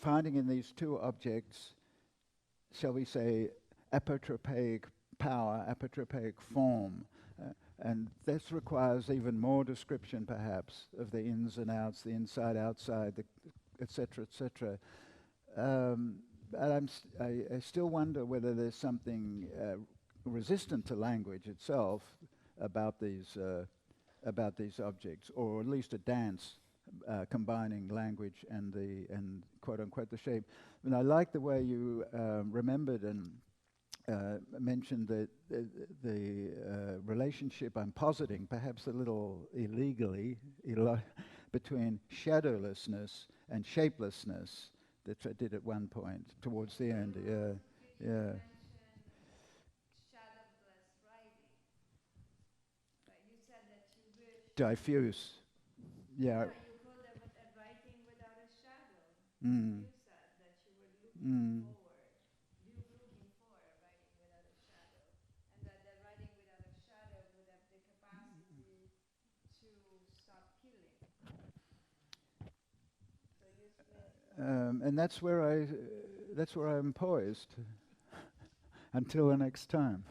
finding in these two objects, shall we say, apotropaic power, apotropaic form. And this requires even more description, perhaps, of the ins and outs, the inside, outside, etc., etc. But I still wonder whether there's something resistant to language itself about these objects, or at least a dance combining language and quote unquote the shape. And I like the way you remembered and mentioned the relationship I'm positing, perhaps a little illegally, between shadowlessness and shapelessness that I did at one point towards the end. Yeah. Shadowless writing. Right? You said that you wish. Diffuse. Yeah. No, you called it a writing without a shadow. Mm. You said that you were looking for a writing without a shadow, and that the writing without a shadow would have the capacity to stop killing. So you said. And that's where I'm poised until the next time.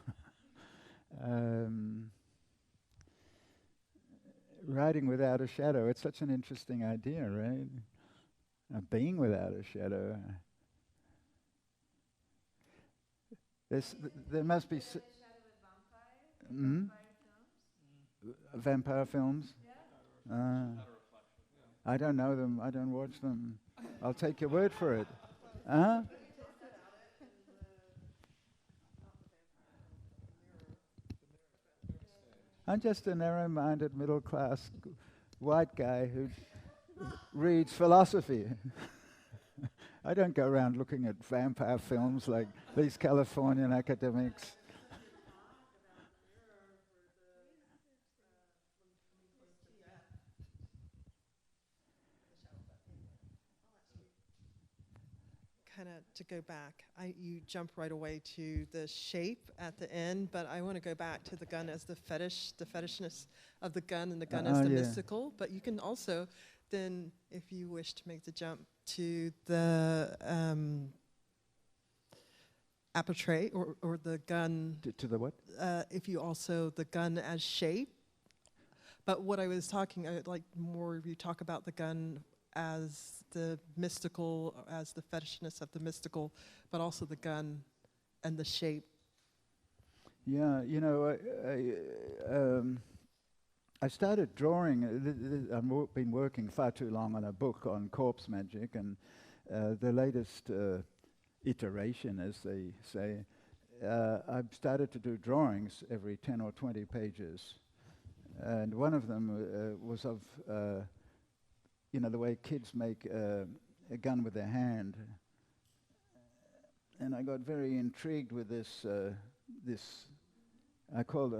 Writing without a shadow, it's such an interesting idea, right? Being without a shadow. There must be vampire films? Yeah. I don't know them. I don't watch them. I'll take your word for it. Huh? I'm just a narrow-minded, middle-class white guy who reads philosophy. I don't go around looking at vampire films like these Californian academics. Kind of to go back, you jump right away to the shape at the end, but I want to go back to the gun as the fetishness of the gun, and the gun as the mystical. But you can also then, if you wish to make the jump to the apotre or the gun. To the what? If you also, the gun as shape. But what I was talking, I'd like more of you talk about the gun as the mystical, as the fetishness of the mystical, but also the gun and the shape. Yeah, you know, I started drawing. I've been working far too long on a book on corpse magic, and the latest iteration, as they say, I've started to do drawings every 10 or 20 pages. And one of them was of, the way kids make a gun with their hand. And I got very intrigued with this. I've called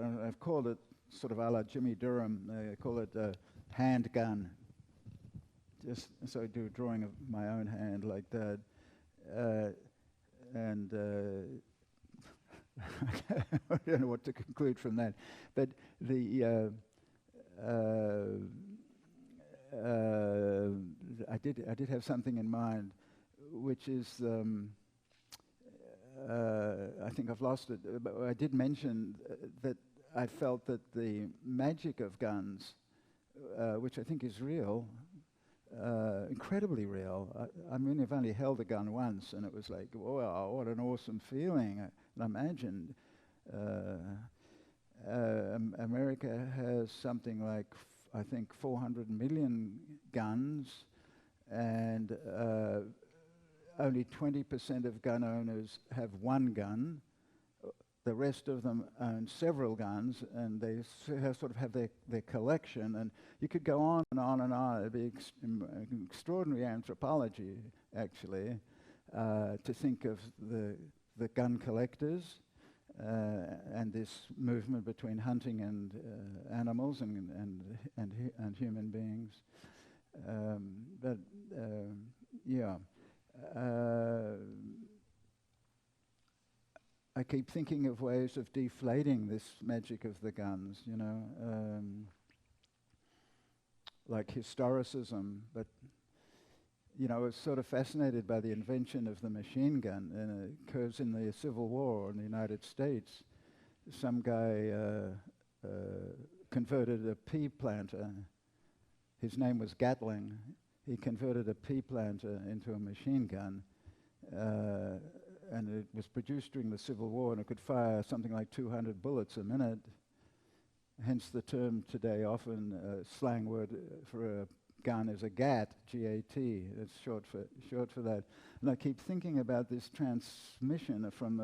it sort of a la Jimmy Durham. I call it a hand gun. Just so I do a drawing of my own hand like that. I don't know what to conclude from that, but I did have something in mind, which is I think I've lost it. But I did mention that I felt that the magic of guns, which I think is real, incredibly real. I mean, I've only held a gun once, and it was like, wow, what an awesome feeling. I imagined America has something like, I think, 400 million guns, and only 20% of gun owners have one gun. The rest of them own several guns, and they sort of have their collection. And you could go on and on and on. It'd be extraordinary anthropology, actually, to think of the gun collectors and this movement between hunting and animals and human beings. I keep thinking of ways of deflating this magic of the guns, you know, like historicism. But, you know, I was sort of fascinated by the invention of the machine gun, and it occurs in the Civil War in the United States. Some guy converted a pea planter. His name was Gatling. He converted a pea planter into a machine gun. And it was produced during the Civil War, and it could fire something like 200 bullets a minute. Hence the term today, often slang word for a gun is a GAT, G-A-T. It's short for that. And I keep thinking about this transmission from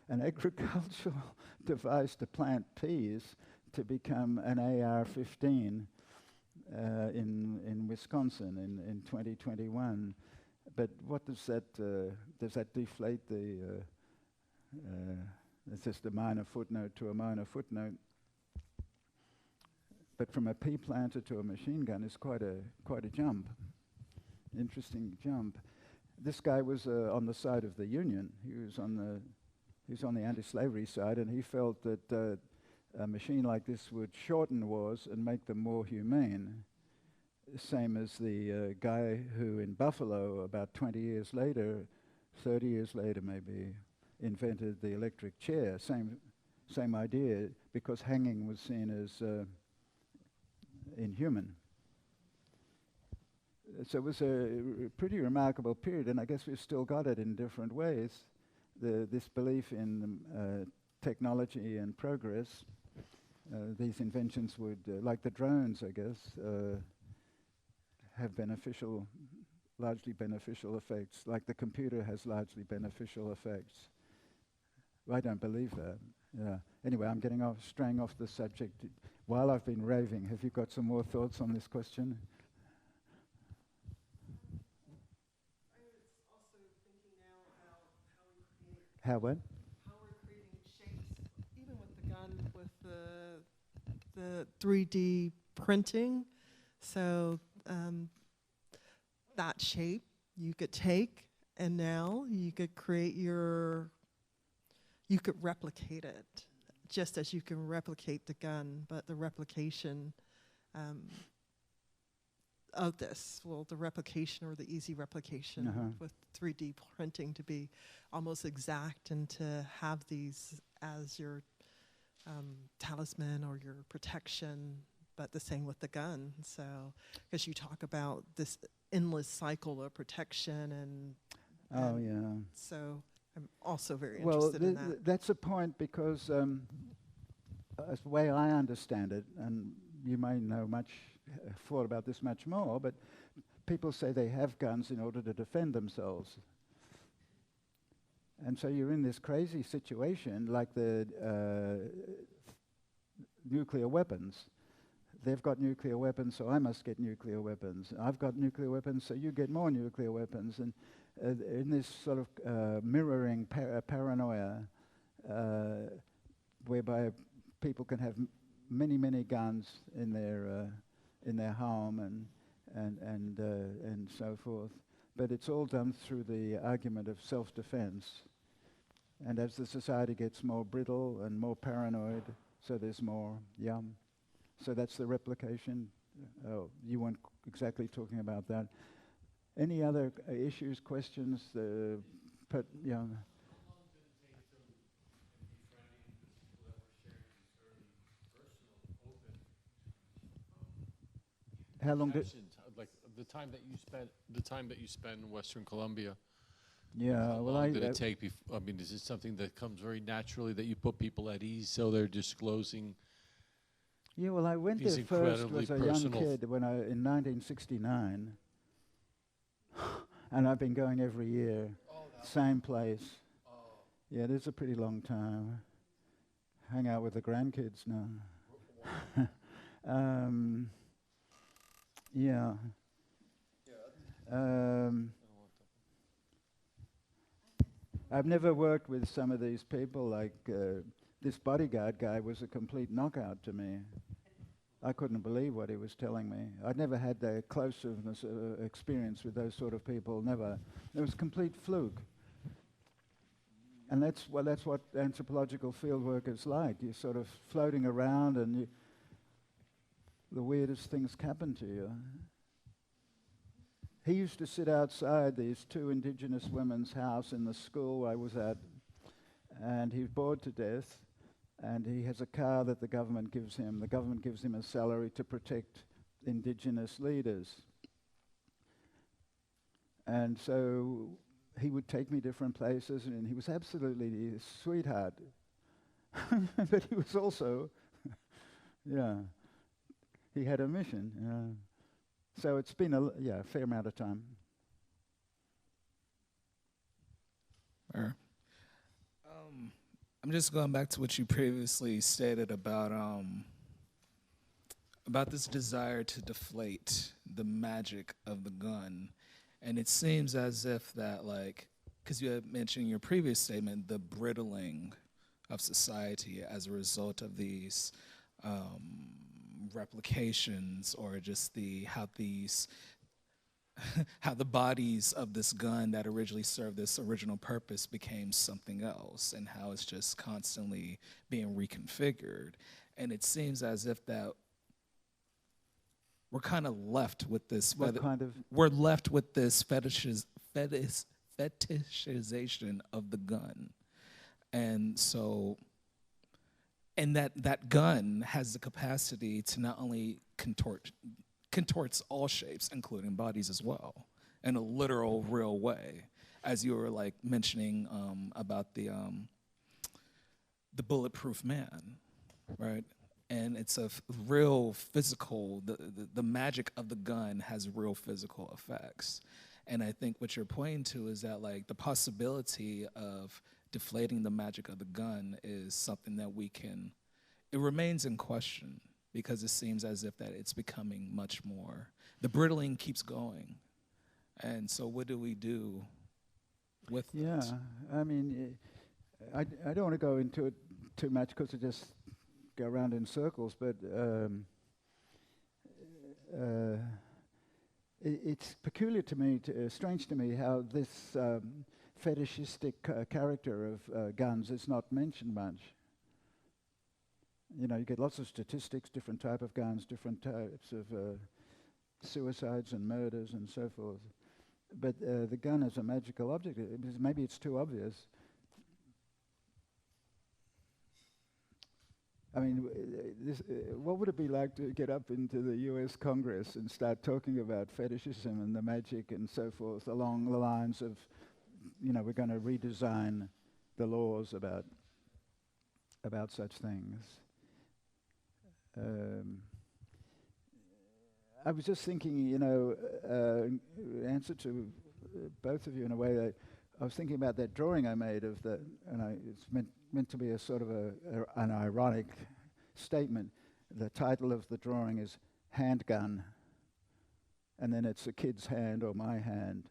an agricultural device to plant peas to become an AR-15 in Wisconsin in 2021. But what does that deflate the, it's just a minor footnote to a minor footnote. But from a pea planter to a machine gun is quite a jump, interesting jump. This guy was on the side of the Union. He was on the anti-slavery side, and he felt that a machine like this would shorten wars and make them more humane. Same as the guy who in Buffalo, about 20 years later, 30 years later maybe, invented the electric chair. Same idea, because hanging was seen as inhuman. So it was a pretty remarkable period, and I guess we've still got it in different ways. This belief in technology and progress, these inventions would, like the drones, I guess, have largely beneficial effects, like the computer has largely beneficial effects. I don't believe that. Yeah. Anyway, I'm straying off the subject. While I've been raving, have you got some more thoughts on this question? I was also thinking now about how we create. How what? How we're creating shapes, even with the gun, with the 3D printing. So that shape you could take, and now you could create you could replicate it, just as you can replicate the gun, but the replication of this, well, the replication or the easy replication with 3D printing to be almost exact and to have these as your talisman or your protection, but the same with the gun. So, because you talk about this endless cycle of protection and yeah. So I'm also very interested in that. That's a point because as the way I understand it, and you may know thought about this much more, but people say they have guns in order to defend themselves. And so you're in this crazy situation like the nuclear weapons. They've got nuclear weapons, so I must get nuclear weapons. I've got nuclear weapons, so you get more nuclear weapons. And in this sort of mirroring paranoia, whereby people can have many guns in their home and so forth, but it's all done through the argument of self-defense. And as the society gets more brittle and more paranoid, so there's more yum. So that's the replication. You weren't exactly talking about that. Any other issues, questions? How long did it take from befriending the people that were sharing these very personal, open How long did? like the time that you spent in Western Colombia? Yeah, How long did it take? I mean, is it something that comes very naturally that you put people at ease so they're disclosing? Yeah, well, I went there first as a young kid in 1969, and I've been going every year, same place. Yeah, it is a pretty long time. Hang out with the grandkids now. Yeah. I've never worked with some of these people, like this bodyguard guy was a complete knockout to me. I couldn't believe what he was telling me. I'd never had the closeness experience with those sort of people, never. It was complete fluke. And that's what anthropological fieldwork is like. You're sort of floating around, and the weirdest things happen to you. He used to sit outside these two indigenous women's house in the school I was at, and he's bored to death, and he has a car that the government gives him. The government gives him a salary to protect indigenous leaders. And so he would take me different places, and he was absolutely a sweetheart. But he was also, he had a mission. So it's been a fair amount of time. Sure. I'm just going back to what you previously stated about this desire to deflate the magic of the gun. And it seems as if that, like, because you had mentioned in your previous statement, the brittling of society as a result of these replications, or just how the bodies of this gun that originally served this original purpose became something else, and how it's just constantly being reconfigured. And it seems as if that we're kind of left with this. We're left with this fetishization of the gun, and so, and that gun has the capacity to not only contorts all shapes, including bodies as well, in a literal, real way, as you were like mentioning about the bulletproof man, right? And it's a real physical, the magic of the gun has real physical effects. And I think what you're pointing to is that, like, the possibility of deflating the magic of the gun is something that it remains in question, because it seems as if that it's becoming much more, the brittling keeps going. And so what do we do with that? Yeah, I mean, I don't want to go into it too much because it just go around in circles, but it's peculiar to me, strange to me, how this fetishistic character of guns is not mentioned much. You know, you get lots of statistics, different type of guns, different types of suicides and murders and so forth. But the gun as a magical object, maybe it's too obvious. I mean, what would it be like to get up into the US Congress and start talking about fetishism and the magic and so forth along the lines of, you know, we're going to redesign the laws about such things. I was just thinking, you know, answer to both of you in a way. That I was thinking about that drawing I made of it's meant to be a sort of an ironic statement. The title of the drawing is Handgun, and then it's a kid's hand or my hand.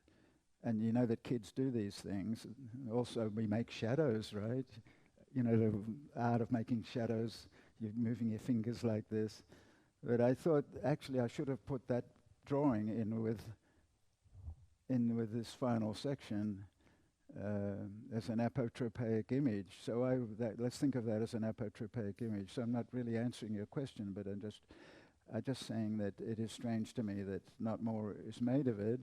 And you know that kids do these things. Also, we make shadows, right? You know, the art of making shadows. You're moving your fingers like this. But I thought, actually, I should have put that drawing in with this final section as an apotropaic image. So let's think of that as an apotropaic image. So I'm not really answering your question, but I'm just saying that it is strange to me that not more is made of it.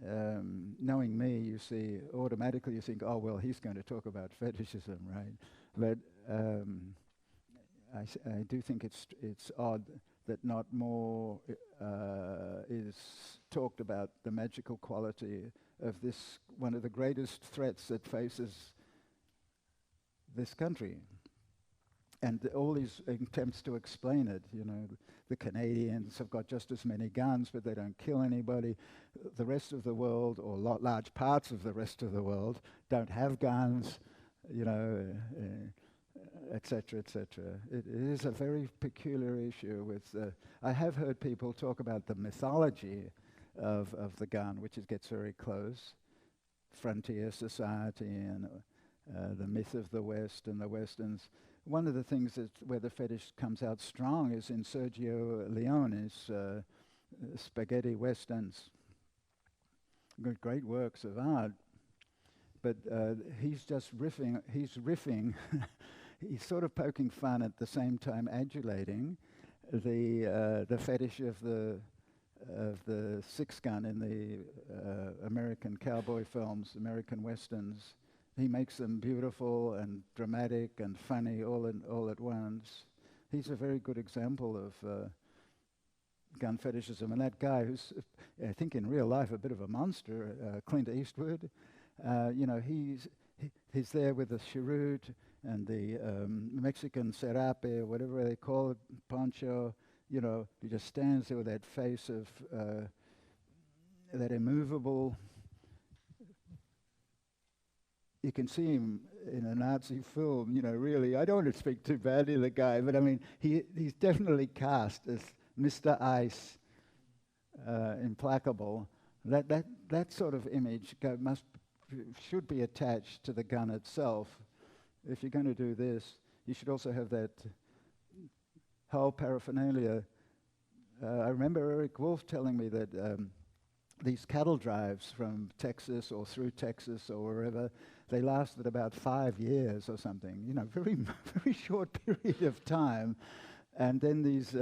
Knowing me, you see, automatically you think, oh, well, he's going to talk about fetishism, right? But I do think it's odd that not more is talked about the magical quality of this, one of the greatest threats that faces this country. And all these attempts to explain it, you know, the Canadians have got just as many guns, but they don't kill anybody. The rest of the world, or large parts of the rest of the world, don't have guns, you know, et cetera, et cetera. It is a very peculiar issue with, I have heard people talk about the mythology of the gun, which gets very close. Frontier society and the myth of the West and the Westerns. One of the things where the fetish comes out strong is in Sergio Leone's spaghetti westerns. Great works of art. but he's just riffing. He's riffing. He's sort of poking fun at the same time adulating the fetish of the six gun in the American cowboy films, American westerns. He makes them beautiful and dramatic and funny all at once. He's a very good example of gun fetishism. And that guy who's, I think in real life, a bit of a monster, Clint Eastwood, he's there with the cheroot and the Mexican serape, or whatever they call it, poncho. He just stands there with that face of that immovable. You can see him in a Nazi film, really. I don't want to speak too badly of the guy, but I mean, he's definitely cast as Mr. Ice, implacable. That sort of image should be attached to the gun itself. If you're going to do this, you should also have that whole paraphernalia. I remember Eric Wolf telling me that these cattle drives from Texas or through Texas or wherever, they lasted about 5 years or something, very, very short period of time. And then these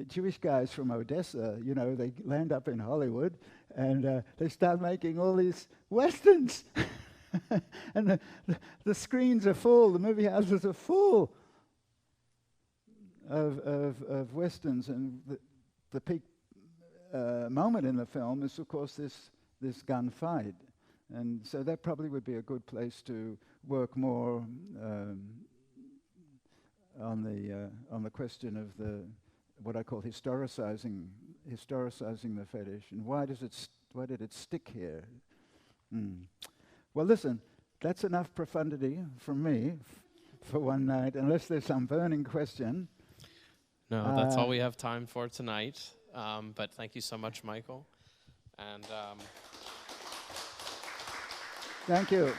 Jewish guys from Odessa, they land up in Hollywood and they start making all these westerns. And the screens are full, the movie houses are full of westerns, and the peak moment in the film is, of course, this gunfight, and so that probably would be a good place to work more on the question of what I call historicizing the fetish, and why did it stick here? Well, listen, that's enough profundity from me for one night, unless there's some burning question. No, that's all we have time for tonight. But thank you so much, Michael. And thank you.